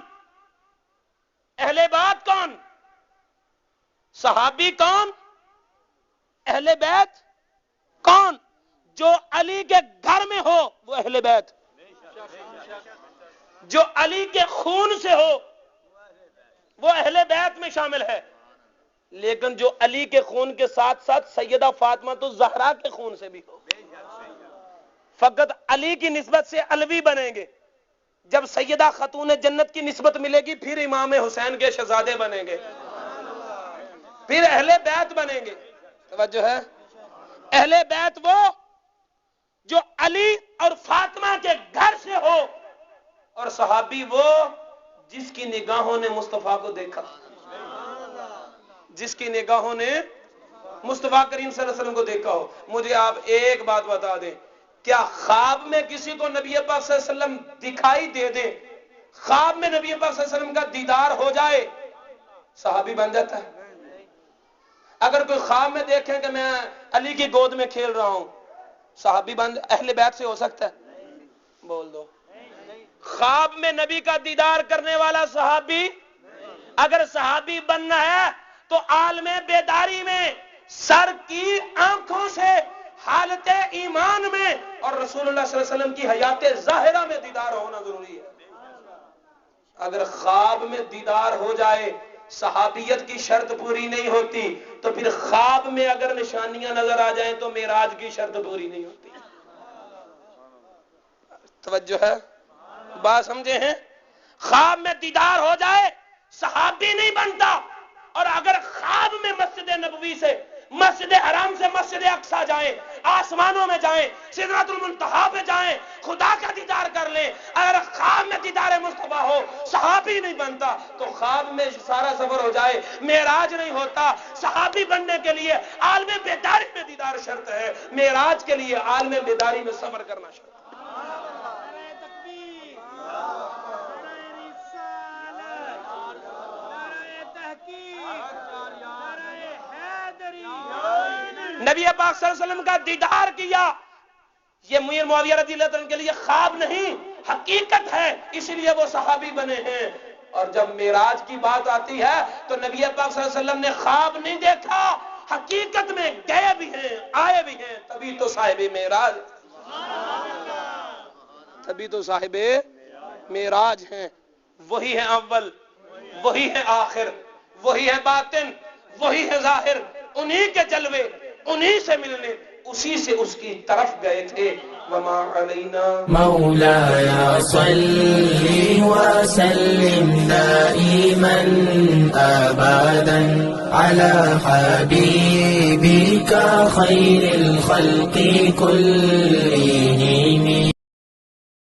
اہل بیت کون؟ صحابی کون؟ اہل بیت کون؟ جو علی کے گھر میں ہو وہ اہل بیت، جو علی کے خون سے ہو وہ اہل بیت میں شامل ہے. لیکن جو علی کے خون کے ساتھ ساتھ سیدہ فاطمہ تو زہرا کے خون سے بھی ہو. فقط علی کی نسبت سے علوی بنیں گے. جب سیدہ خاتون جنت کی نسبت ملے گی پھر امام حسین کے شہزادے بنیں گے، پھر اہل بیت بنیں گے. توجہ ہے؟ اہل بیت وہ جو علی اور فاطمہ کے گھر سے ہو، اور صحابی وہ جس کی نگاہوں نے مصطفیٰ کو دیکھا، جس کی نگاہوں نے مصطفیٰ کریم صلی اللہ علیہ وسلم کو دیکھا ہو. مجھے آپ ایک بات بتا دیں، کیا خواب میں کسی کو نبی پاک صلی اللہ علیہ وسلم دکھائی دے دیں، خواب میں نبی پاک صلی اللہ علیہ وسلم کا دیدار ہو جائے صحابی بن جاتا ہے؟ اگر کوئی خواب میں دیکھیں کہ میں علی کی گود میں کھیل رہا ہوں صحابی بن اہل بیت سے ہو سکتا ہے؟ بول دو. خواب میں نبی کا دیدار کرنے والا صحابی، اگر صحابی بننا ہے تو عالم بیداری میں، سر کی آنکھوں سے، حالت ایمان میں اور رسول اللہ صلی اللہ علیہ وسلم کی حیات ظاہرہ میں دیدار ہونا ضروری ہے. اگر خواب میں دیدار ہو جائے صحابیت کی شرط پوری نہیں ہوتی، تو پھر خواب میں اگر نشانیاں نظر آ جائیں تو معراج کی شرط پوری نہیں ہوتی. توجہ ہے؟ بات سمجھے ہیں؟ خواب میں دیدار ہو جائے صحابی نہیں بنتا. اور اگر خواب میں مسجد نبوی سے، مسجد حرام سے مسجد اقصی جائیں، آسمانوں میں جائیں، سدرۃ المنتہا پہ جائیں، خدا کا دیدار کر لیں، اگر خواب میں دیدار مصطفیٰ ہو صحابی نہیں بنتا. تو خواب میں سارا سفر ہو جائے معراج نہیں ہوتا. صحابی بننے کے لیے عالم بیداری میں دیدار شرط ہے، معراج کے لیے عالم بیداری میں سفر کرنا شرط ہے. نبی پاک صلی اللہ علیہ وسلم کا دیدار کیا، یہ امیر معاویہ رضی اللہ عنہ کے لیے خواب نہیں حقیقت ہے، اس لیے وہ صحابی بنے ہیں. اور جب معراج کی بات آتی ہے تو نبی پاک صلی اللہ علیہ وسلم نے خواب نہیں دیکھا، حقیقت میں گئے بھی ہیں آئے بھی ہیں، تبھی تو صاحب معراج، تبھی تو صاحب معراج ہیں۔ وہی ہے اول، وہی ہے آخر، وہی ہے باطن، وہی ہے ظاہر، انہی کے جلوے، انہی سے ملنے، اسی سے اس کی طرف گئے تھے۔ وما علینا مولاي صل وسلم دائما أبدا على حبيبك خير الخلق كلهم